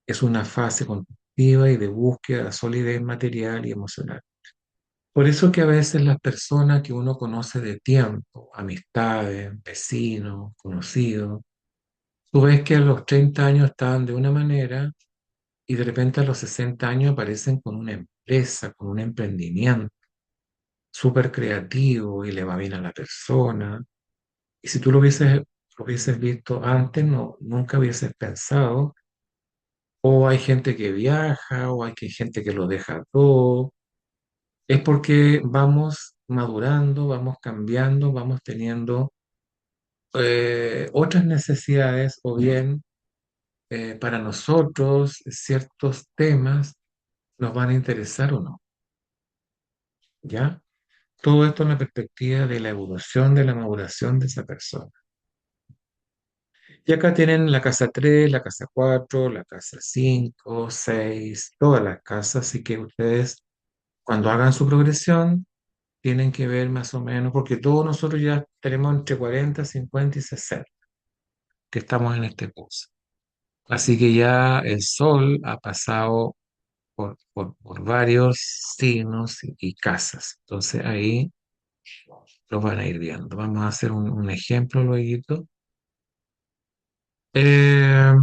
Es una fase constructiva y de búsqueda de solidez material y emocional. Por eso que a veces las personas que uno conoce de tiempo, amistades, vecinos, conocidos, tú ves que a los 30 años estaban de una manera y de repente a los 60 años aparecen con una empresa, con un emprendimiento súper creativo y le va bien a la persona. Y si tú lo hubieses visto antes, no, nunca hubieses pensado. O hay gente que viaja, o hay gente que lo deja todo. Es porque vamos madurando, vamos cambiando, vamos teniendo otras necesidades, o bien para nosotros ciertos temas nos van a interesar o no, ¿ya? Todo esto en la perspectiva de la evolución, de la maduración de esa persona. Y acá tienen la casa 3, la casa 4, la casa 5, 6, todas las casas, así que ustedes cuando hagan su progresión tienen que ver más o menos, porque todos nosotros ya tenemos entre 40, 50 y 60 que estamos en este curso. Así que ya el Sol ha pasado por varios signos y casas. Entonces ahí lo van a ir viendo. Vamos a hacer un ejemplo luego. Eh,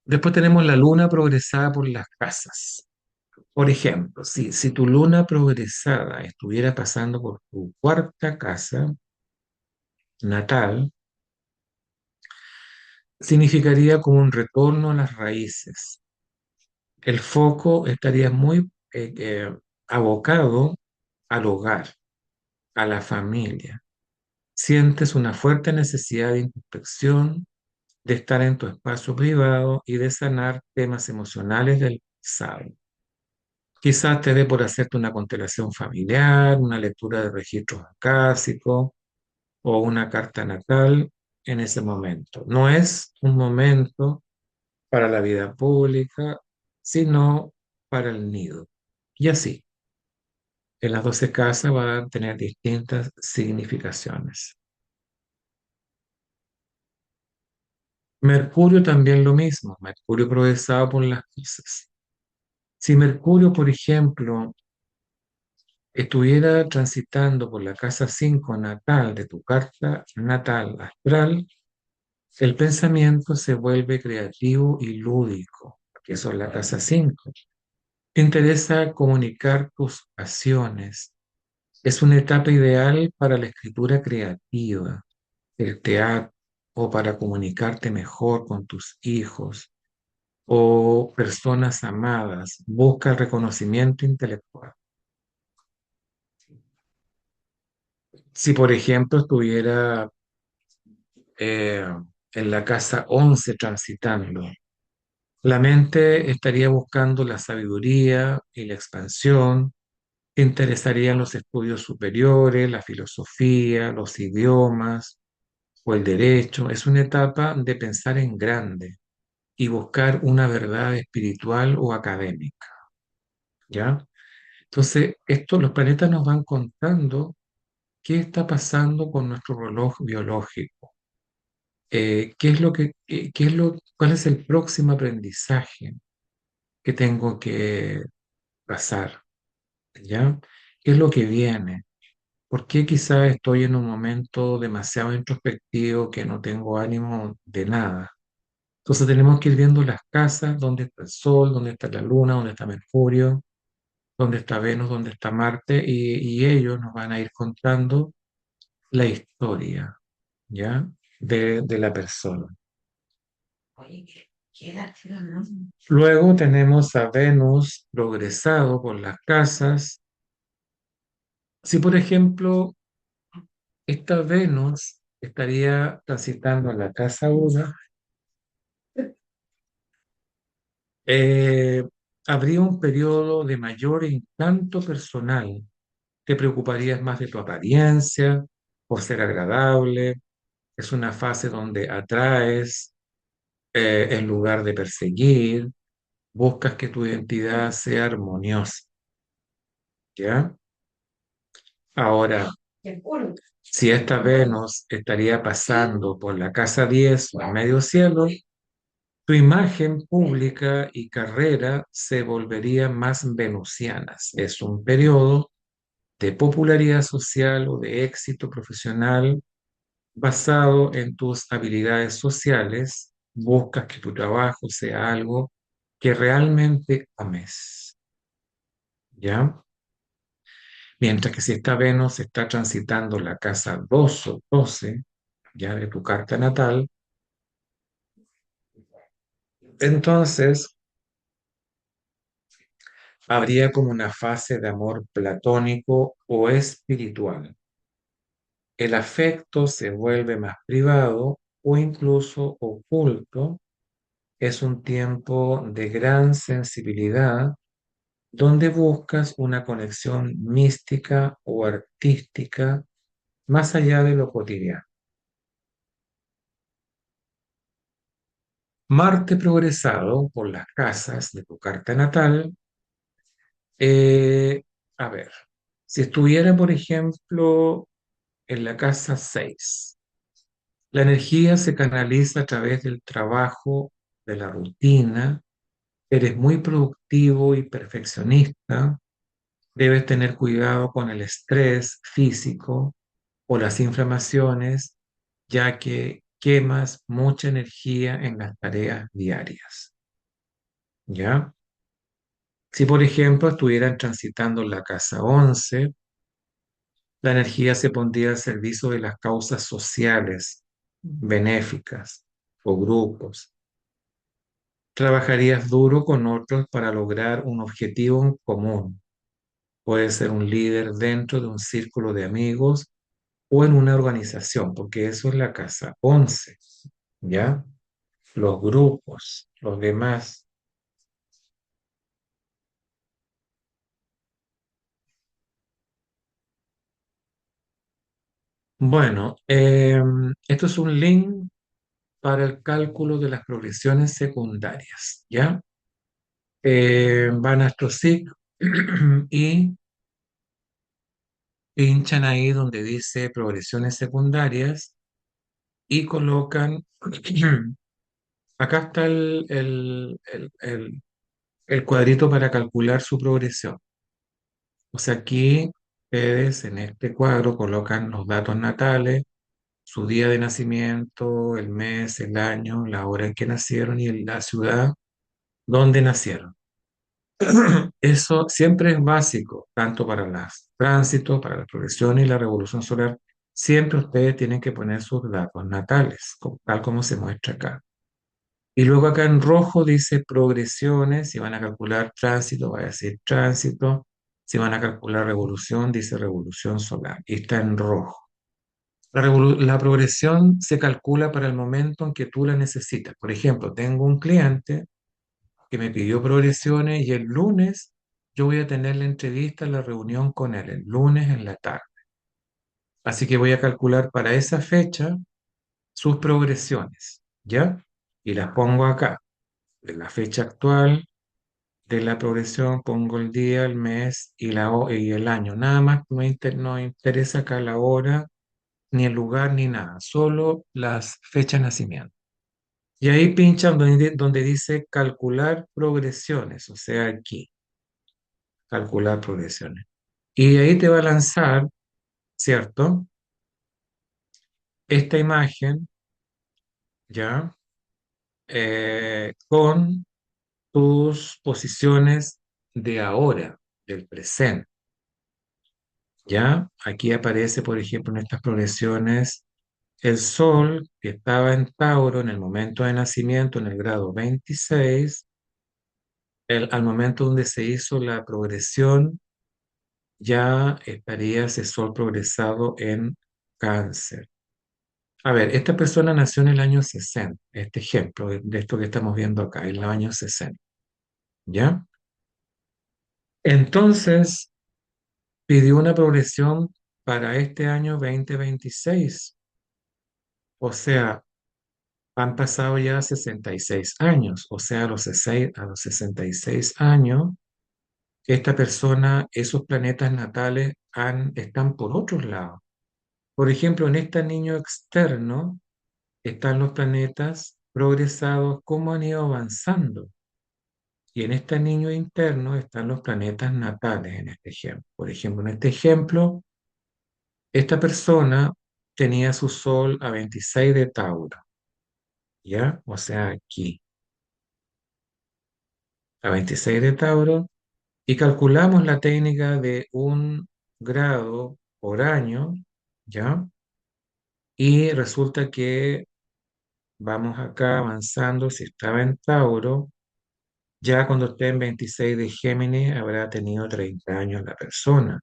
Después tenemos la luna progresada por las casas. Por ejemplo, si tu luna progresada estuviera pasando por tu cuarta casa natal, significaría como un retorno a las raíces. El foco estaría muy abocado al hogar, a la familia. Sientes una fuerte necesidad de introspección, de estar en tu espacio privado y de sanar temas emocionales del pasado. Quizás te dé por hacerte una constelación familiar, una lectura de registros acásicos o una carta natal en ese momento. No es un momento para la vida pública, sino para el nido. Y así, en las 12 casas van a tener distintas significaciones. Mercurio también lo mismo, Mercurio progresado por las cosas. Si Mercurio, por ejemplo, estuviera transitando por la casa 5 natal de tu carta natal astral, el pensamiento se vuelve creativo y lúdico, que eso es la casa 5. Te interesa comunicar tus pasiones. Es una etapa ideal para la escritura creativa, el teatro, o para comunicarte mejor con tus hijos o personas amadas. Busca el reconocimiento intelectual. Si, por ejemplo, estuviera eh, en la casa 11 transitando, la mente estaría buscando la sabiduría y la expansión. Te interesarían los estudios superiores, la filosofía, los idiomas o el derecho. Es una etapa de pensar en grande y buscar una verdad espiritual o académica, ¿ya? Entonces, esto los planetas nos van contando qué está pasando con nuestro reloj biológico, qué es lo cuál es el próximo aprendizaje que tengo que pasar, ¿ya? ¿Qué es lo que viene? ¿Por qué quizás estoy en un momento demasiado introspectivo que no tengo ánimo de nada? Entonces tenemos que ir viendo las casas, dónde está el Sol, dónde está la Luna, dónde está Mercurio, dónde está Venus, dónde está Marte, y ellos nos van a ir contando la historia, ¿ya? De la persona. Oye, qué lástima, ¿no? Luego tenemos a Venus progresado por las casas. Si, por ejemplo, esta Venus estaría transitando en la casa 1, eh, habría un periodo de mayor encanto personal. Te preocuparías más de tu apariencia, por ser agradable. Es una fase donde atraes en lugar de perseguir. Buscas que tu identidad sea armoniosa, ¿ya? Ahora, Te juro. si esta Venus estaría pasando por la casa 10 o el medio cielo, tu imagen pública y carrera se volverían más venusianas. Es un periodo de popularidad social o de éxito profesional basado en tus habilidades sociales. Buscas que tu trabajo sea algo que realmente ames, ¿ya? Mientras que si esta Venus está transitando la casa 2 o 12, ya de tu carta natal, entonces habría como una fase de amor platónico o espiritual. El afecto se vuelve más privado o incluso oculto. Es un tiempo de gran sensibilidad donde buscas una conexión mística o artística más allá de lo cotidiano. Marte progresado por las casas de tu carta natal, eh, a ver, si estuviera, por ejemplo, en la casa 6, la energía se canaliza a través del trabajo, de la rutina, eres muy productivo y perfeccionista, debes tener cuidado con el estrés físico o las inflamaciones, ya que quemas mucha energía en las tareas diarias, ¿ya? Si, por ejemplo, estuvieran transitando en la casa 11, la energía se pondría al servicio de las causas sociales, benéficas o grupos. Trabajarías duro con otros para lograr un objetivo en común. Puedes ser un líder dentro de un círculo de amigos o en una organización, porque eso es la casa 11, ¿ya? Los grupos, los demás. Bueno, esto es un link para el cálculo de las progresiones secundarias, ¿ya? Van a Astrosig y pinchan ahí donde dice progresiones secundarias y colocan, acá está el cuadrito para calcular su progresión. O sea, aquí ustedes en este cuadro colocan los datos natales, su día de nacimiento, el mes, el año, la hora en que nacieron y la ciudad donde nacieron. Eso siempre es básico, tanto para los tránsitos, para la progresión y la revolución solar. Siempre ustedes tienen que poner sus datos natales, tal como se muestra acá. Y luego acá en rojo dice progresiones, si van a calcular tránsito, va a decir tránsito, si van a calcular revolución, dice revolución solar, y está en rojo. La progresión se calcula para el momento en que tú la necesitas. Por ejemplo, tengo un cliente que me pidió progresiones y el lunes yo voy a tener la entrevista, la reunión con él, el lunes en la tarde. Así que voy a calcular para esa fecha sus progresiones, ¿ya? Y las pongo acá. De la fecha actual de la progresión pongo el día, el mes y el año. Nada más no interesa acá la hora, ni el lugar, ni nada. Solo las fechas de nacimiento. Y ahí pinchan donde dice calcular progresiones, o sea, aquí, calcular progresiones. Y ahí te va a lanzar, ¿cierto? Esta imagen, ¿ya? Con tus posiciones de ahora, del presente, ¿ya? Aquí aparece, por ejemplo, en estas progresiones, el Sol, que estaba en Tauro en el momento de nacimiento, en el grado 26, al momento donde se hizo la progresión, ya estaría ese Sol progresado en Cáncer. A ver, esta persona nació en el año 60, este ejemplo de esto que estamos viendo acá, en el año 60, ¿ya? Entonces, pidió una progresión para este año 2026. O sea, han pasado ya 66 años. O sea, a los 66 años, esta persona, esos planetas natales están por otros lados. Por ejemplo, en este niño externo están los planetas progresados, cómo han ido avanzando. Y en este niño interno están los planetas natales en este ejemplo. Por ejemplo, en este ejemplo, esta persona tenía su sol a 26 de Tauro, ¿ya? O sea, aquí, a 26 de Tauro, y calculamos la técnica de un grado por año, ¿ya? Y resulta que vamos acá avanzando, si estaba en Tauro, ya cuando esté en 26 de Géminis habrá tenido 30 años la persona.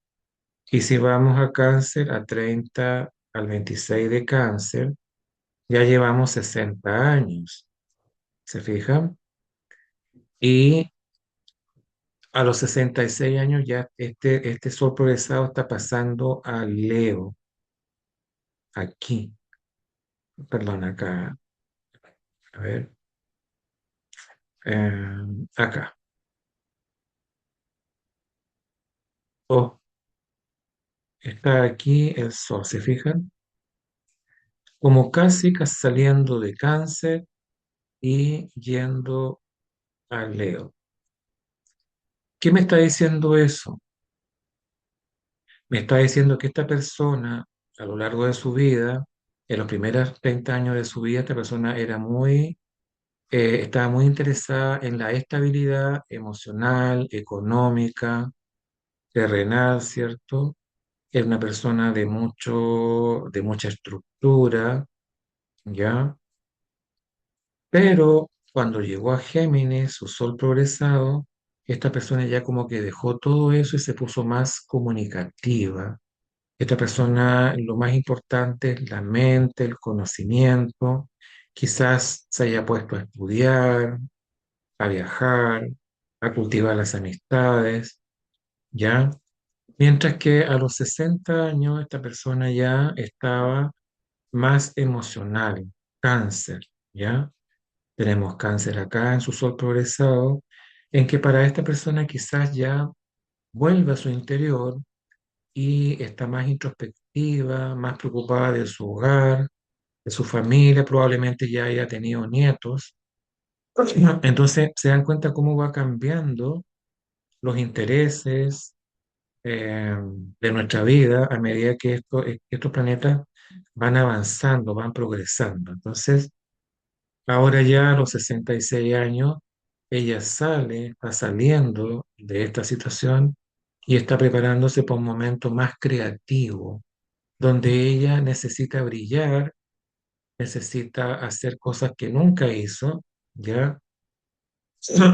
Y si vamos a Cáncer, a 30 al 26 de Cáncer, ya llevamos 60 años. ¿Se fijan? Y a los 66 años ya este sol progresado está pasando a Leo, aquí, perdón, acá, a ver, acá. Oh, está aquí el sol, ¿se fijan? Como casi saliendo de Cáncer y yendo a Leo. ¿Qué me está diciendo eso? Me está diciendo que esta persona, a lo largo de su vida, en los primeros 30 años de su vida, esta persona era muy estaba muy interesada en la estabilidad emocional, económica, terrenal, ¿cierto? Era una persona de mucha estructura, ¿ya? Pero cuando llegó a Géminis, su sol progresado, esta persona ya como que dejó todo eso y se puso más comunicativa. Esta persona, lo más importante es la mente, el conocimiento. Quizás se haya puesto a estudiar, a viajar, a cultivar las amistades, ¿ya? Mientras que a los 60 años esta persona ya estaba más emocional, cáncer, ¿ya? Tenemos cáncer acá en su sol progresado, en que para esta persona quizás ya vuelve a su interior y está más introspectiva, más preocupada de su hogar, de su familia, probablemente ya haya tenido nietos. Entonces se dan cuenta cómo va cambiando los intereses de nuestra vida a medida que estos planetas van avanzando, van progresando. Entonces, ahora ya a los 66 años, ella sale, está saliendo de esta situación y está preparándose para un momento más creativo, donde ella necesita brillar, necesita hacer cosas que nunca hizo, ¿ya?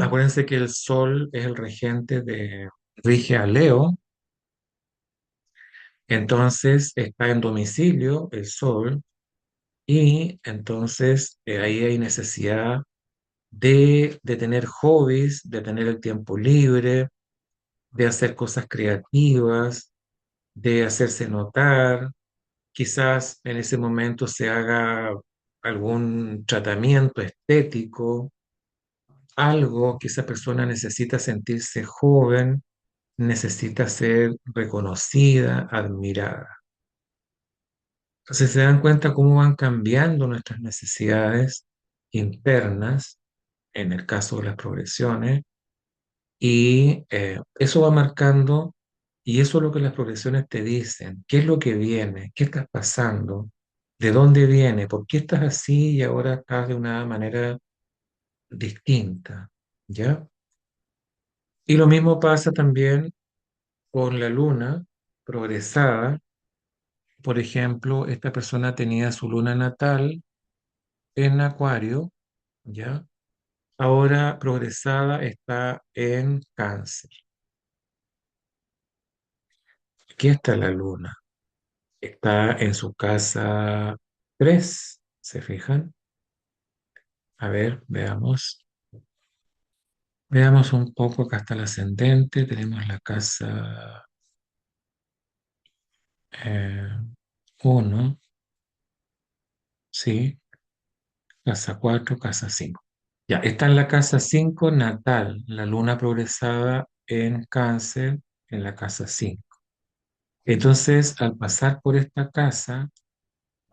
Acuérdense que el Sol es el regente rige a Leo, entonces está en domicilio el Sol y entonces ahí hay necesidad de tener hobbies, de tener el tiempo libre, de hacer cosas creativas, de hacerse notar. Quizás en ese momento se haga algún tratamiento estético, algo que esa persona necesita sentirse joven, necesita ser reconocida, admirada. Entonces se dan cuenta cómo van cambiando nuestras necesidades internas, en el caso de las progresiones, y eso va marcando, y eso es lo que las progresiones te dicen, qué es lo que viene, qué estás pasando, de dónde viene, por qué estás así y ahora estás de una manera distinta, ¿ya? Y lo mismo pasa también con la luna progresada. Por ejemplo, esta persona tenía su luna natal en Acuario, ¿ya? Ahora progresada está en Cáncer. Aquí está la luna. Está en su casa 3, ¿se fijan? A ver, veamos. Veamos un poco, acá está el ascendente, tenemos la casa 1, sí, casa 4, casa 5. Ya, está en la casa 5 natal, la luna progresada en Cáncer en la casa 5. Entonces, al pasar por esta casa,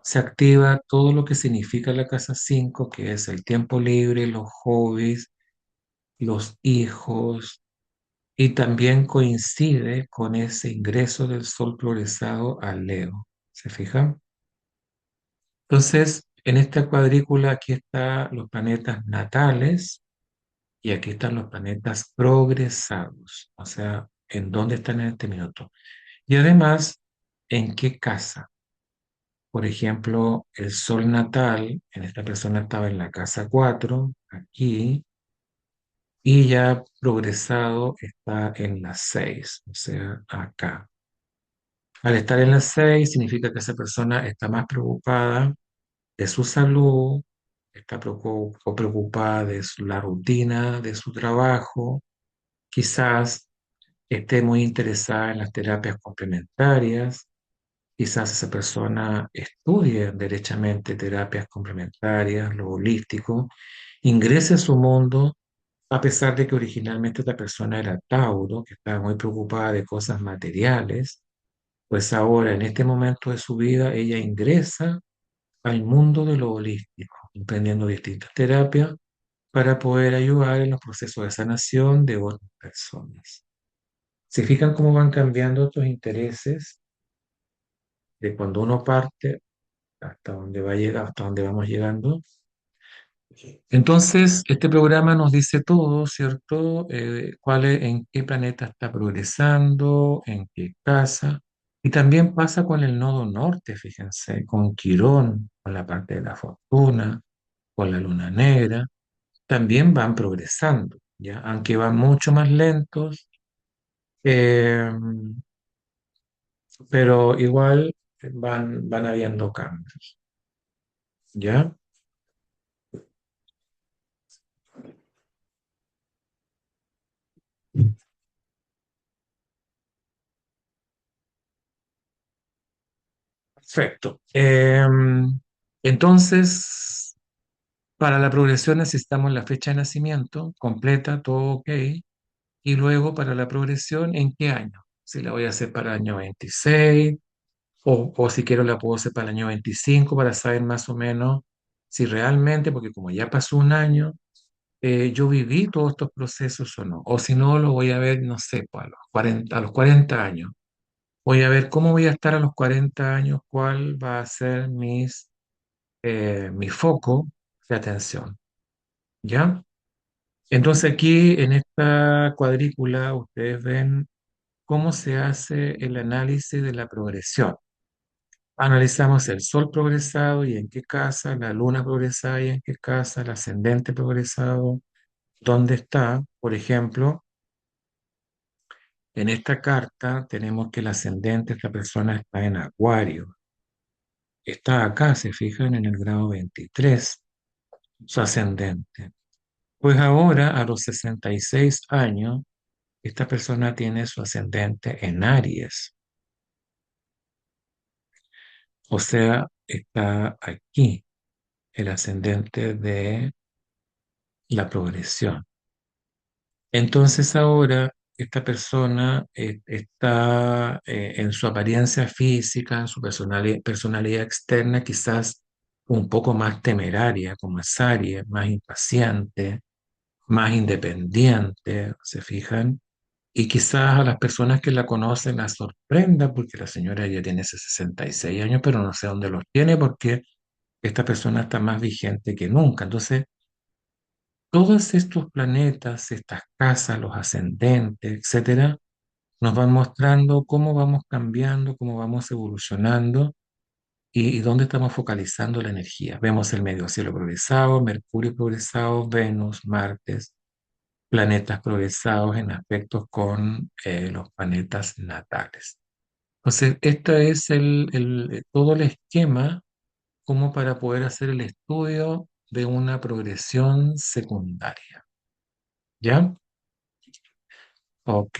se activa todo lo que significa la casa 5, que es el tiempo libre, los hobbies, los hijos, y también coincide con ese ingreso del Sol progresado al Leo. ¿Se fijan? Entonces, en esta cuadrícula aquí están los planetas natales y aquí están los planetas progresados, o sea, en dónde están en este minuto. Y además, en qué casa. Por ejemplo, el Sol natal en esta persona estaba en la casa 4 aquí, y ya progresado está en la 6, o sea, acá. Al estar en la 6 significa que esa persona está más preocupada de su salud, está preocupada de la rutina de su trabajo, quizás esté muy interesada en las terapias complementarias, quizás esa persona estudie derechamente terapias complementarias, lo holístico, ingrese a su mundo. A pesar de que originalmente esta persona era Tauro, que estaba muy preocupada de cosas materiales, pues ahora, en este momento de su vida, ella ingresa al mundo de lo holístico, emprendiendo distintas terapias para poder ayudar en los procesos de sanación de otras personas. ¿Se fijan cómo van cambiando estos intereses de cuando uno parte hasta dónde va a llegar, hasta dónde vamos llegando? Entonces, este programa nos dice todo, ¿cierto? En qué planeta está progresando, en qué casa. Y también pasa con el nodo norte, fíjense, con Quirón, con la parte de la fortuna, con la luna negra. También van progresando, ¿ya? Aunque van mucho más lentos, eh, pero igual van habiendo cambios, ¿ya? Perfecto. Entonces, para la progresión necesitamos la fecha de nacimiento completa, todo ok. Y luego para la progresión, ¿en qué año? Si la voy a hacer para el año 26 o si quiero la puedo hacer para el año 25 para saber más o menos si realmente, porque como ya pasó un año, yo viví todos estos procesos o no. O si no, lo voy a ver, no sé, pues, a los 40 años. Voy a ver cómo voy a estar a los 40 años, cuál va a ser mi foco de atención. ¿Ya? Entonces aquí en esta cuadrícula ustedes ven cómo se hace el análisis de la progresión. Analizamos el sol progresado y en qué casa, la luna progresada y en qué casa, el ascendente progresado, dónde está. Por ejemplo, en esta carta tenemos que el ascendente, esta persona está en Acuario. Está acá, se fijan, en el grado 23, su ascendente. Pues ahora, a los 66 años, esta persona tiene su ascendente en Aries, o sea, está aquí, el ascendente de la progresión. Entonces ahora esta persona está en su apariencia física, en su personalidad externa, quizás un poco más temeraria, como es Aries, más impaciente, más independiente, ¿se fijan? Y quizás a las personas que la conocen la sorprenda porque la señora ya tiene 66 años, pero no sé dónde los tiene porque esta persona está más vigente que nunca. Entonces, todos estos planetas, estas casas, los ascendentes, etcétera, nos van mostrando cómo vamos cambiando, cómo vamos evolucionando y dónde estamos focalizando la energía. Vemos el medio cielo progresado, Mercurio progresado, Venus, Marte, planetas progresados en aspectos con los planetas natales. Entonces, este es todo el esquema como para poder hacer el estudio de una progresión secundaria. ¿Ya? Ok.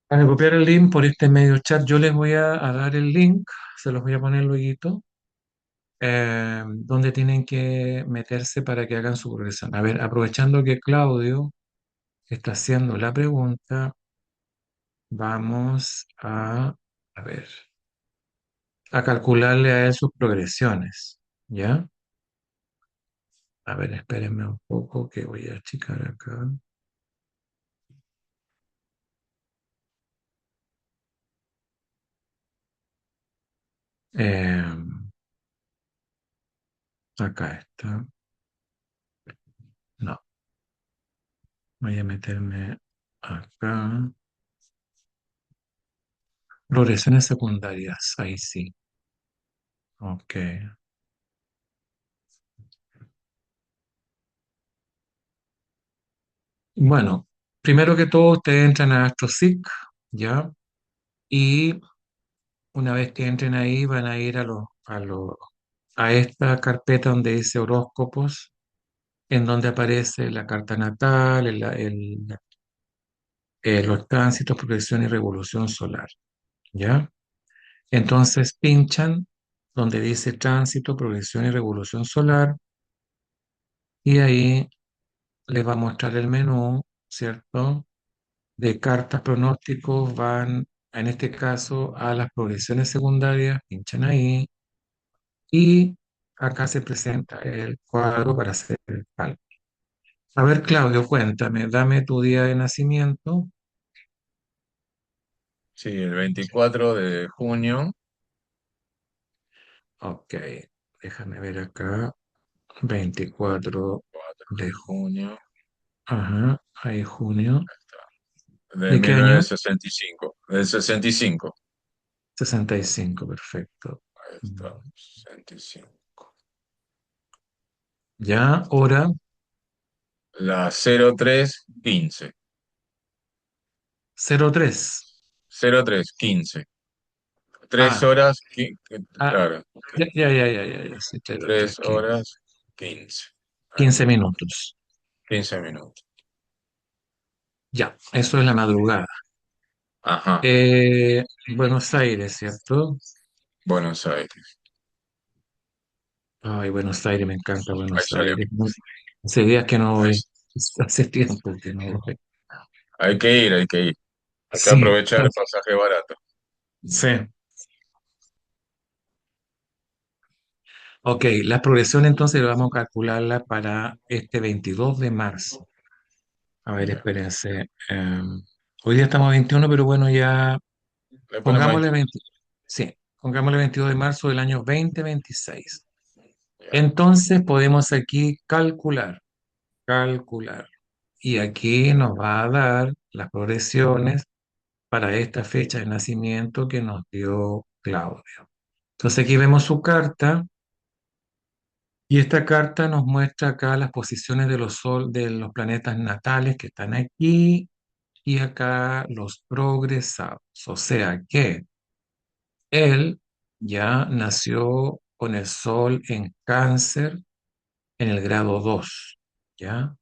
Para copiar el link por este medio chat, yo les voy a dar el link, se los voy a poner luego, donde tienen que meterse para que hagan su progresión. A ver, aprovechando que Claudio está haciendo la pregunta, vamos a ver, a calcularle a él sus progresiones, ¿ya? A ver, espérenme un poco que voy a achicar acá. Eh, acá está. No, voy a meterme acá. Progresiones secundarias, ahí sí. Ok. Bueno, primero que todo, ustedes entran a AstroSeek, ¿ya? Y una vez que entren ahí, van a ir a esta carpeta donde dice horóscopos, en donde aparece la carta natal, los tránsitos, progresión y revolución solar, ¿ya? Entonces pinchan donde dice tránsito, progresión y revolución solar, y ahí les va a mostrar el menú, ¿cierto? De cartas pronósticos van, en este caso, a las progresiones secundarias, pinchan ahí, y acá se presenta el cuadro para hacer el cálculo. A ver, Claudio, cuéntame, dame tu día de nacimiento. Sí, el 24 de junio, Ok, déjame ver acá. 24 4 de de junio ajá, ahí junio. de ¿De qué mil año? novecientos sesenta y cinco. Del 65. 65, perfecto. Ahí Mm. está, 65. Ya, hora, La 03:15. 03. 03:15. Tres Ah, horas, ah, claro, ya, sí, 03, 3 horas 15. Ahí 15 está, minutos. 15 minutos. Ya, eso es la madrugada. Ajá, Buenos Aires, ¿cierto? Buenos Aires. Ay, Buenos Aires, me encanta Ahí Buenos salió. Aires. Hace días que no Ahí- voy. Hace tiempo que no voy. Hay que ir, hay que ir. Hay que Sí, aprovechar el pasaje barato. sí. Ok, la progresión entonces vamos a calcularla para este 22 de marzo. A ver, Ya. espérense. Hoy día estamos a 21, pero bueno, ya Le ponemos pongámosle 20. 20. Sí, pongámosle 22 de marzo del año 2026. Ya. Entonces podemos aquí calcular. Y aquí nos va a dar las progresiones para esta fecha de nacimiento que nos dio Claudio. Entonces aquí vemos su carta y esta carta nos muestra acá las posiciones de de los planetas natales que están aquí y acá los progresados. O sea que él ya nació con el Sol en Cáncer en el grado 2, ¿ya?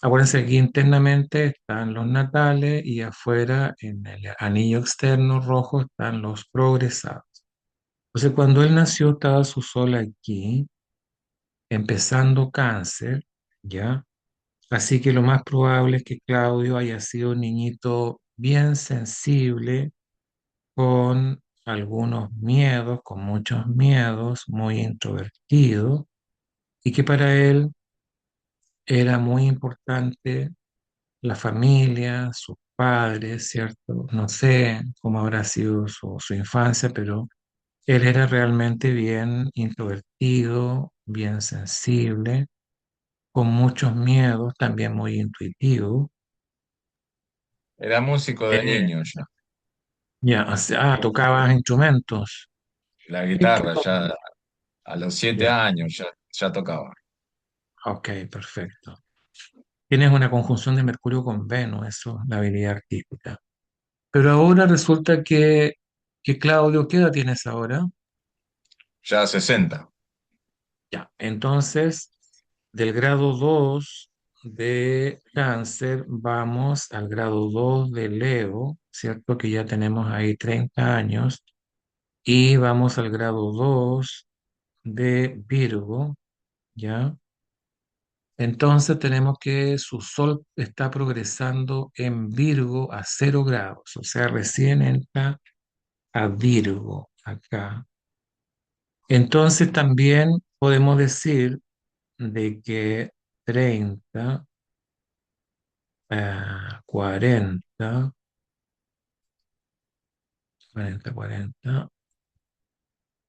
Acuérdense que aquí internamente están los natales y afuera en el anillo externo rojo están los progresados. Entonces, cuando él nació estaba su Sol aquí, empezando Cáncer, ¿ya? Así que lo más probable es que Claudio haya sido un niñito bien sensible, con algunos miedos, con muchos miedos, muy introvertido, y que para él era muy importante la familia, sus padres, ¿cierto? No sé cómo habrá sido su infancia, pero él era realmente bien introvertido, bien sensible, con muchos miedos, también muy intuitivo. Era músico de Eh, niño ya. ya, o sea, tocaba instrumentos. La ¿Qué guitarra ya toca? a los 7 Ya, años ya tocaba. ok, perfecto. Tienes una conjunción de Mercurio con Venus, eso, la habilidad artística. Pero ahora resulta que Claudio, ¿qué edad tienes ahora? Ya 60. Ya, entonces, del grado 2 de Cáncer, vamos al grado 2 de Leo, ¿cierto? Que ya tenemos ahí 30 años, y vamos al grado 2 de Virgo, ¿ya? Entonces tenemos que su Sol está progresando en Virgo a 0 grados, o sea, recién entra a Virgo acá. Entonces también podemos decir de que 30, 40, 40,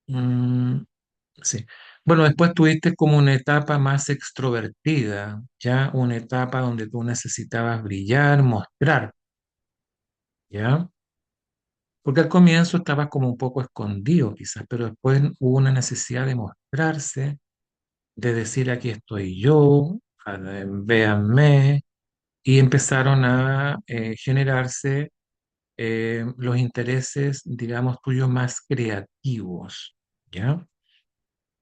mm, sí. Bueno, después tuviste como una etapa más extrovertida, ya una etapa donde tú necesitabas brillar, mostrar, ¿ya? Porque al comienzo estabas como un poco escondido quizás, pero después hubo una necesidad de mostrarse, de decir aquí estoy yo, véanme, y empezaron a generarse los intereses, digamos, tuyos más creativos, ¿ya?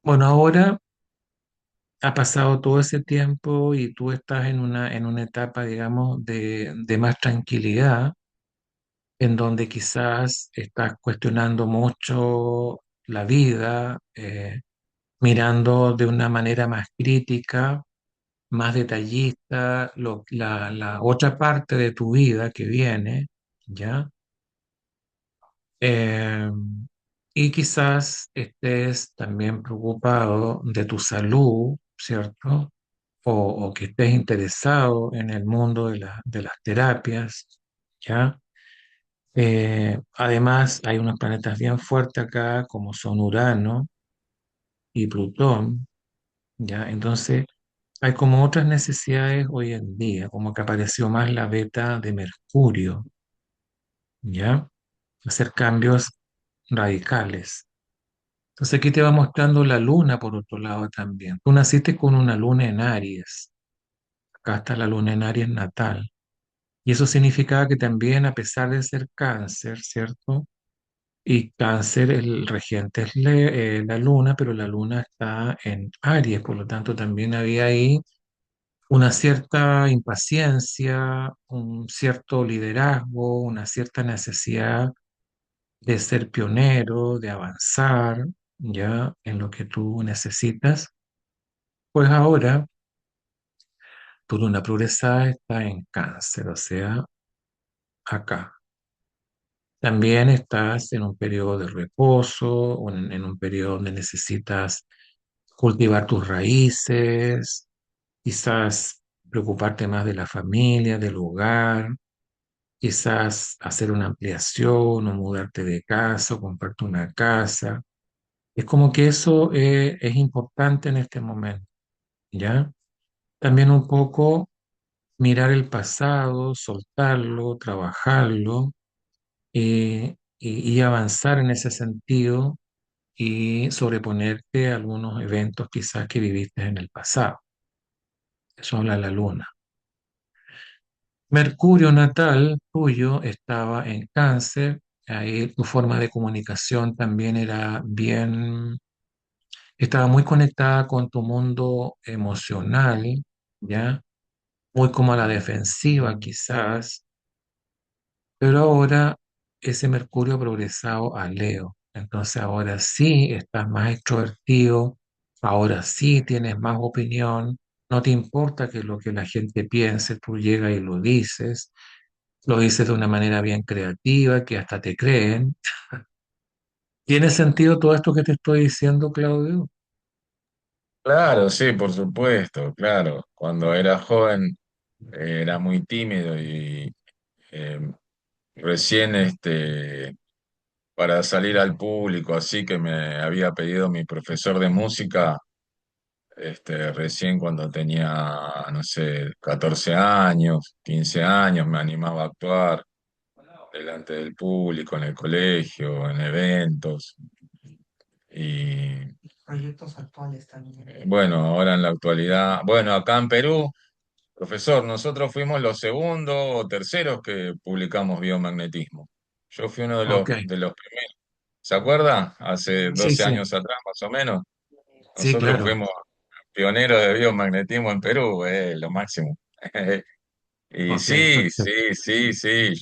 Bueno, ahora ha pasado todo ese tiempo y tú estás en una etapa, digamos, de más tranquilidad, en donde quizás estás cuestionando mucho la vida, mirando de una manera más crítica, más detallista, la otra parte de tu vida que viene, ¿ya? Eh, Y quizás estés también preocupado de tu salud, ¿cierto? O que estés interesado en el mundo de las terapias, ¿ya? Además, hay unos planetas bien fuertes acá, como son Urano y Plutón, ¿ya? Entonces, hay como otras necesidades hoy en día, como que apareció más la beta de Mercurio, ¿ya? Hacer cambios radicales. Entonces aquí te va mostrando la luna por otro lado también. Tú naciste con una luna en Aries. Acá está la luna en Aries natal. Y eso significaba que también, a pesar de ser cáncer, ¿cierto? Y cáncer, el regente es la luna, pero la luna está en Aries, por lo tanto también había ahí una cierta impaciencia, un cierto liderazgo, una cierta necesidad de ser pionero, de avanzar ya en lo que tú necesitas. Pues ahora tu luna progresada está en cáncer, o sea, acá. También estás en un periodo de reposo, o en un periodo donde necesitas cultivar tus raíces, quizás preocuparte más de la familia, del hogar, quizás hacer una ampliación o mudarte de casa o comprarte una casa. Es como que eso es importante en este momento, ¿ya? También un poco mirar el pasado, soltarlo, trabajarlo y avanzar en ese sentido y sobreponerte a algunos eventos quizás que viviste en el pasado. Eso habla la luna. Mercurio natal tuyo estaba en Cáncer, ahí tu forma de comunicación también era bien, estaba muy conectada con tu mundo emocional, ¿ya? Muy como a la defensiva quizás, pero ahora ese Mercurio ha progresado a Leo, entonces ahora sí estás más extrovertido, ahora sí tienes más opinión, no te importa que lo que la gente piense, tú llegas y lo dices de una manera bien creativa, que hasta te creen. ¿Tiene sentido todo esto que te estoy diciendo, Claudio? Claro, sí, por supuesto, claro. Cuando era joven era muy tímido y eh, recién para salir al público, así que me había pedido mi profesor de música, recién cuando tenía, no sé, 14 años, 15 años, me animaba a actuar delante del público, en el colegio, en eventos. Y Proyectos actuales también. bueno, ahora en la actualidad, bueno, acá en Perú, profesor, nosotros fuimos los segundos o terceros que publicamos biomagnetismo. Yo fui uno Ok, de los primeros. ¿Se acuerda? Hace sí, 12 sí, años atrás, más o menos. sí, Nosotros claro. fuimos pioneros de biomagnetismo en Perú, lo máximo. Y Ok, sí, perfecto. sí, sí, sí,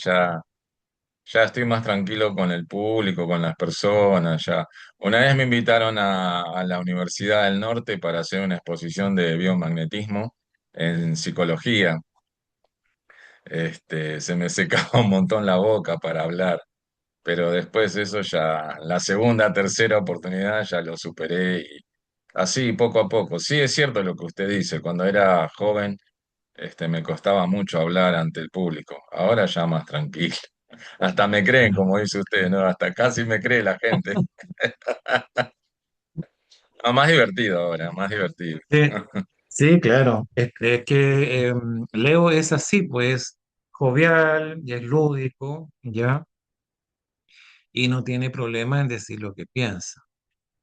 ya estoy más tranquilo con el público, con las personas, ya. Una vez me invitaron a la Universidad del Norte para hacer una exposición de biomagnetismo en psicología. Se me secaba un montón la boca para hablar, pero después eso ya, la segunda, tercera oportunidad ya lo superé y así poco a poco. Sí, es cierto lo que usted dice, cuando era joven, me costaba mucho hablar ante el público, ahora ya más tranquilo. Hasta me creen, Bueno. como dice usted, ¿no? Hasta casi me cree la gente. No, más divertido ahora, más divertido. Sí, sí, claro. Es que Leo es así, pues, jovial y es lúdico, ¿ya? Y no tiene problema en decir lo que piensa.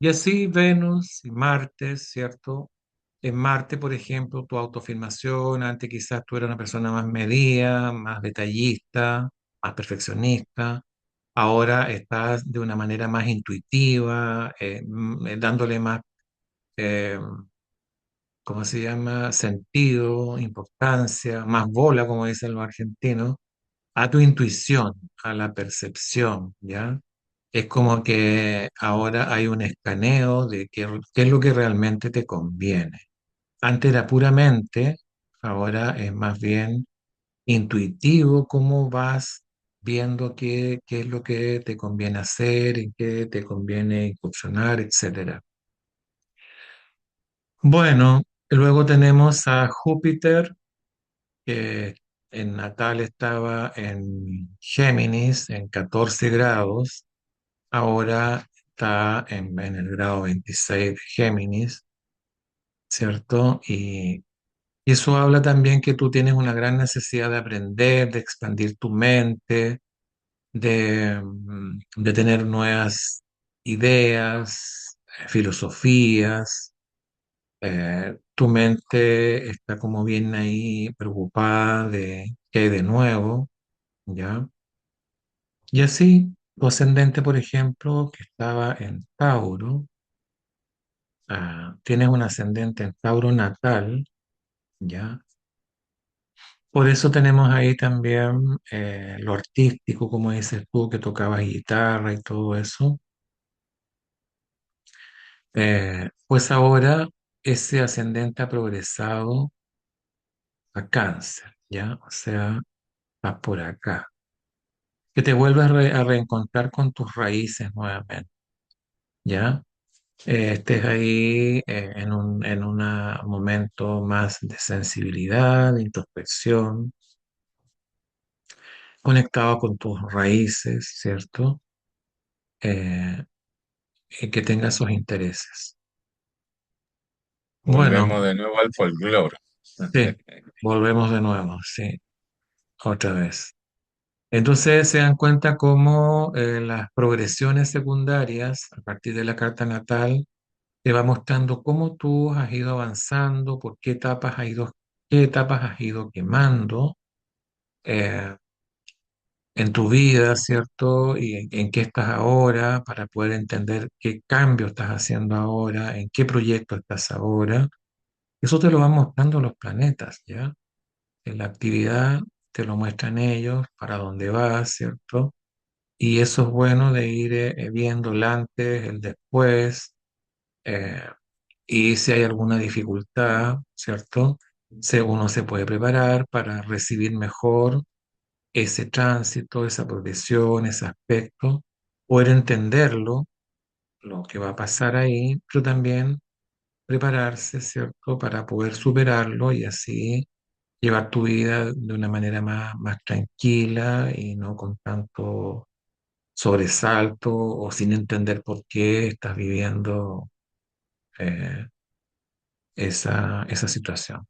Y así Venus y Marte, ¿cierto? En Marte, por ejemplo, tu autoafirmación, antes quizás tú eras una persona más medida, más detallista, más perfeccionista. Ahora estás de una manera más intuitiva, dándole más, eh, ¿cómo se llama? Sentido, importancia, más bola, como dicen los argentinos, a tu intuición, a la percepción, ¿ya? Es como que ahora hay un escaneo de qué es lo que realmente te conviene. Antes era puramente, ahora es más bien intuitivo cómo vas viendo qué es lo que te conviene hacer, en qué te conviene incursionar, etcétera. Bueno, luego tenemos a Júpiter, que en natal estaba en Géminis, en 14 grados, ahora está en el grado 26 de Géminis, ¿cierto? Y eso habla también que tú tienes una gran necesidad de aprender, de expandir tu mente, de tener nuevas ideas, filosofías. Tu mente está como bien ahí preocupada de qué hay de nuevo, ¿ya? Y así, tu ascendente, por ejemplo, que estaba en Tauro, tienes un ascendente en Tauro natal, ¿ya? Por eso tenemos ahí también lo artístico, como dices tú, que tocabas guitarra y todo eso. Pues ahora ese ascendente ha progresado a Cáncer, ¿ya? O sea, va por acá. Que te vuelvas a reencontrar con tus raíces nuevamente, ¿ya? Estés ahí en un momento más de sensibilidad, de introspección, conectado con tus raíces, ¿cierto? Eh, y que tenga esos intereses. Bueno, Volvemos de nuevo al folclore. sí, volvemos de nuevo, sí, otra vez. Entonces se dan cuenta cómo las progresiones secundarias a partir de la carta natal te va mostrando cómo tú has ido avanzando, por qué etapas has ido quemando eh, en tu vida, ¿cierto? Y en qué estás ahora para poder entender qué cambio estás haciendo ahora, en qué proyecto estás ahora. Eso te lo van mostrando los planetas, ¿ya? En la actividad te lo muestran ellos, para dónde vas, ¿cierto? Y eso es bueno de ir viendo el antes, el después, eh, y si hay alguna dificultad, ¿cierto? Uno se puede preparar para recibir mejor ese tránsito, esa progresión, ese aspecto, poder entenderlo, lo que va a pasar ahí, pero también prepararse, ¿cierto? Para poder superarlo y así llevar tu vida de una manera más tranquila y no con tanto sobresalto o sin entender por qué estás viviendo eh, esa situación.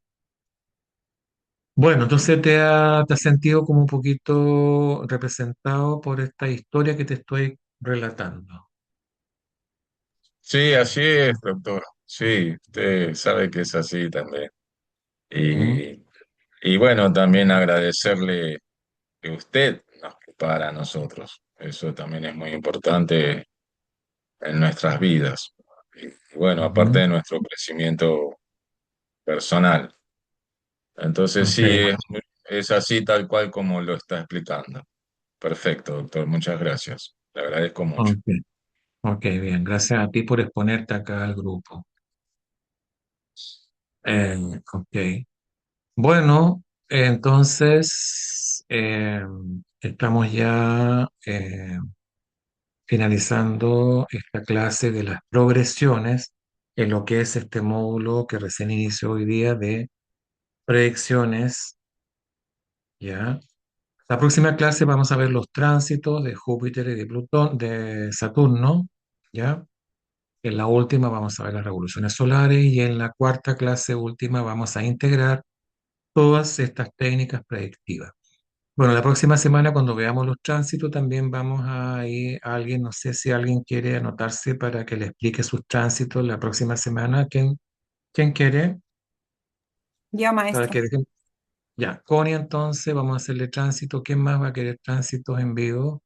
Bueno, entonces te has sentido como un poquito representado por esta historia que te estoy relatando. Sí, así es, doctor. Sí, usted sabe que es así también. ¿Mm? Y, y bueno, también agradecerle que usted nos prepara a nosotros. Eso también es muy importante en nuestras vidas. Y bueno, aparte Ujú. de nuestro crecimiento personal. Entonces Ok, sí, es así tal cual como lo está explicando. Perfecto, doctor. Muchas gracias. Le agradezco mucho. ok, ok, bien. Gracias a ti por exponerte acá al grupo. Ok. Bueno, entonces estamos ya finalizando esta clase de las progresiones en lo que es este módulo que recién inició hoy día de predicciones, ¿ya? La próxima clase vamos a ver los tránsitos de Júpiter y de Plutón, de Saturno, ¿ya? En la última vamos a ver las revoluciones solares y en la cuarta clase última vamos a integrar todas estas técnicas predictivas. Bueno, la próxima semana cuando veamos los tránsitos también vamos a ir a alguien, no sé si alguien quiere anotarse para que le explique sus tránsitos la próxima semana. ¿Quién quiere? Yo, Para maestro. que dejen. Ya, Connie entonces, vamos a hacerle tránsito. ¿Quién más va a querer tránsitos en vivo?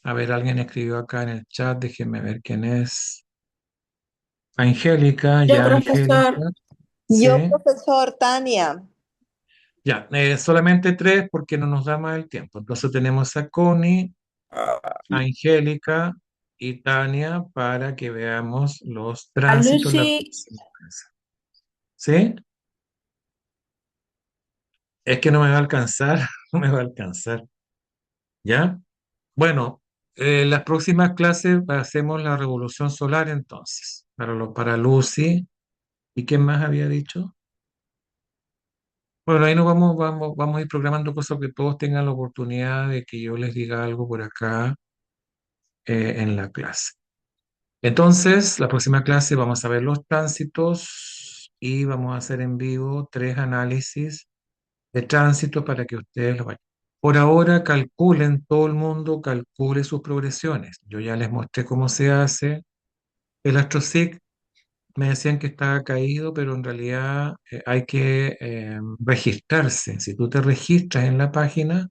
A ver, alguien escribió acá en el chat, déjenme ver quién es. Angélica, Yo, ya profesor. Angélica, Yo, sí. profesor Tania. Ya, solamente tres porque no nos da más el tiempo. Entonces tenemos a Connie, Angélica y Tania para que veamos los A tránsitos la Lucy. próxima clase. ¿Sí? Es que no me va a alcanzar, no me va a alcanzar. ¿Ya? Bueno, las próximas clases hacemos la revolución solar entonces, para Lucy. ¿Y quién más había dicho? Bueno, ahí nos vamos a ir programando cosas que todos tengan la oportunidad de que yo les diga algo por acá en la clase. Entonces, la próxima clase vamos a ver los tránsitos y vamos a hacer en vivo 3 análisis de tránsito para que ustedes lo vayan. Por ahora, calculen, todo el mundo calcule sus progresiones. Yo ya les mostré cómo se hace. El AstroSeek me decían que estaba caído, pero en realidad hay que registrarse. Si tú te registras en la página,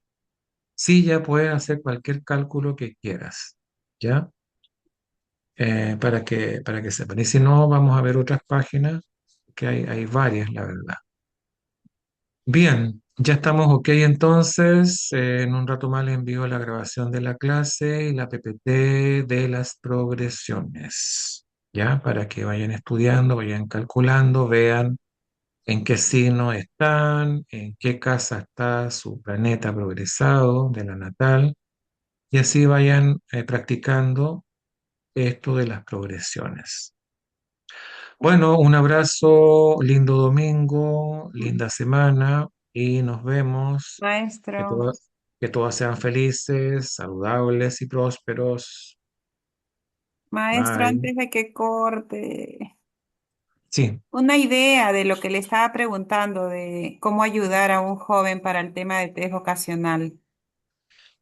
sí ya puedes hacer cualquier cálculo que quieras, ¿ya? Para que sepan. Y si no, vamos a ver otras páginas, que hay varias, la verdad. Bien, ya estamos ok entonces. En un rato más les envío la grabación de la clase y la PPT de las progresiones, ¿ya? Para que vayan estudiando, vayan calculando, vean en qué signo están, en qué casa está su planeta progresado de la natal, y así vayan practicando esto de las progresiones. Bueno, un abrazo, lindo domingo, linda semana y nos vemos. Que, Maestro, to- que todos sean felices, saludables y prósperos. maestro, Bye. antes de que corte, Sí, una idea de lo que le estaba preguntando de cómo ayudar a un joven para el tema de test vocacional.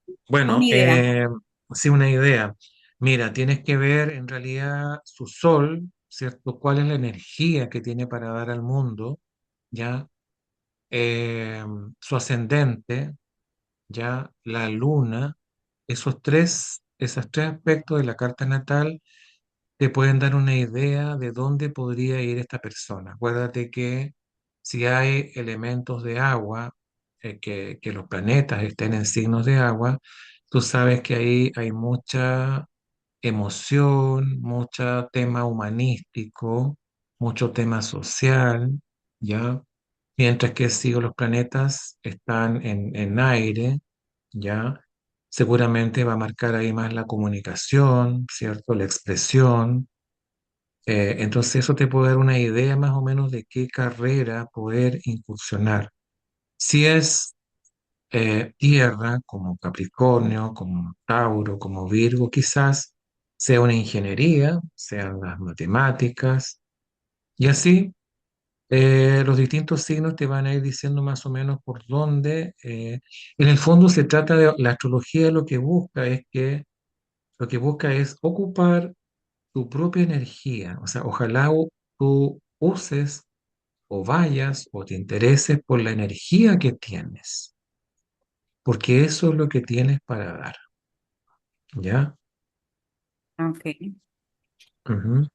Una bueno, idea. sí, una idea. Mira, tienes que ver en realidad su sol, ¿cierto? ¿Cuál es la energía que tiene para dar al mundo? ¿Ya? Eh, Su ascendente, ¿ya? La luna, esos tres aspectos de la carta natal te pueden dar una idea de dónde podría ir esta persona. Acuérdate que si hay elementos de agua, que los planetas estén en signos de agua, tú sabes que ahí hay mucha emoción, mucho tema humanístico, mucho tema social, ¿ya? Mientras que si los planetas están en aire, ¿ya? Seguramente va a marcar ahí más la comunicación, ¿cierto? La expresión. Entonces eso te puede dar una idea más o menos de qué carrera poder incursionar. Si es tierra, como Capricornio, como Tauro, como Virgo, quizás sea una ingeniería, sean las matemáticas, y así los distintos signos te van a ir diciendo más o menos por dónde. En el fondo se trata de, la astrología lo que busca es ocupar tu propia energía, o sea, ojalá tú uses o vayas o te intereses por la energía que tienes, porque eso es lo que tienes para dar, ¿ya? Ok. Ujú.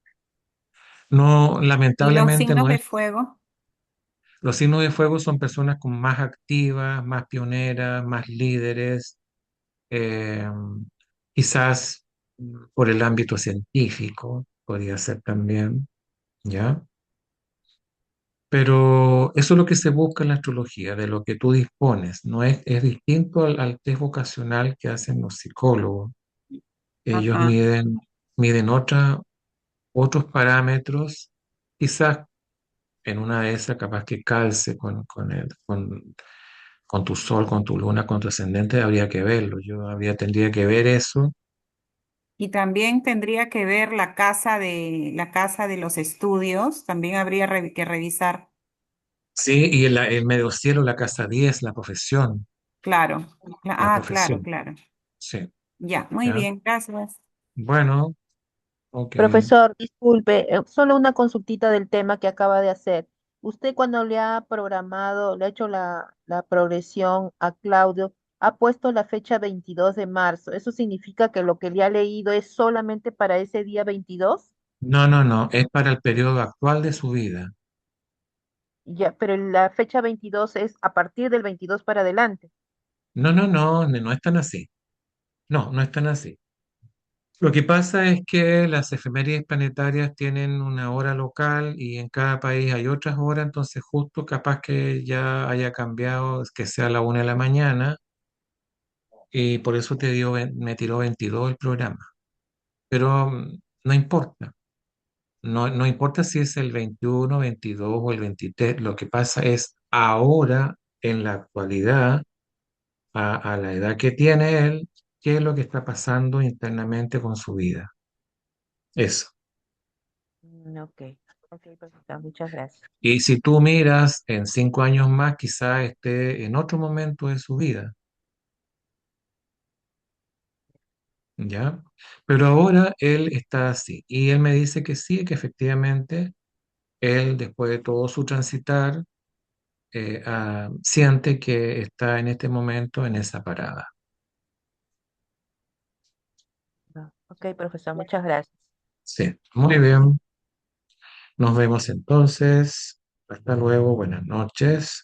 No, ¿Y los lamentablemente signos no de es. fuego? Los signos de fuego son personas como más activas, más pioneras, más líderes, eh, quizás por el ámbito científico, podría ser también, ¿ya? Pero eso es lo que se busca en la astrología, de lo que tú dispones, no es distinto al test vocacional que hacen los psicólogos. Ellos Ajá. miden otros parámetros, quizás en una de esas capaz que calce con tu sol, con tu luna, con tu ascendente, habría que verlo. Tendría que ver eso. Y también tendría que ver la casa de los estudios, también habría que revisar. Sí, y el medio cielo, la casa 10, la profesión, Claro. la Claro, profesión. claro. Sí, Ya, muy ¿ya? bien, gracias. Bueno, ok. Profesor, disculpe, solo una consultita del tema que acaba de hacer. Usted cuando le ha programado, le ha hecho la progresión a Claudio, ha puesto la fecha 22 de marzo. ¿Eso significa que lo que le ha leído es solamente para ese día 22? No, no, no, es para el periodo actual de su vida. Ya, pero la fecha 22 es a partir del 22 para adelante. No, no, no, no es tan así. No, no es tan así. Lo que pasa es que las efemérides planetarias tienen una hora local y en cada país hay otras horas, entonces justo capaz que ya haya cambiado, que sea la 1 de la mañana, y por eso me tiró 22 el programa. Pero no importa, no importa si es el 21, 22 o el 23, lo que pasa es ahora, en la actualidad, a la edad que tiene él, qué es lo que está pasando internamente con su vida. Eso. Ok, ok, profesor, muchas gracias. Y si tú miras en 5 años más, quizá esté en otro momento de su vida, ¿ya? Pero ahora él está así. Y él me dice que sí, que efectivamente él, después de todo su transitar, siente que está en este momento en esa parada. Ok, profesor, muchas gracias. Sí, muy bien. Nos vemos entonces. Hasta luego. Buenas noches.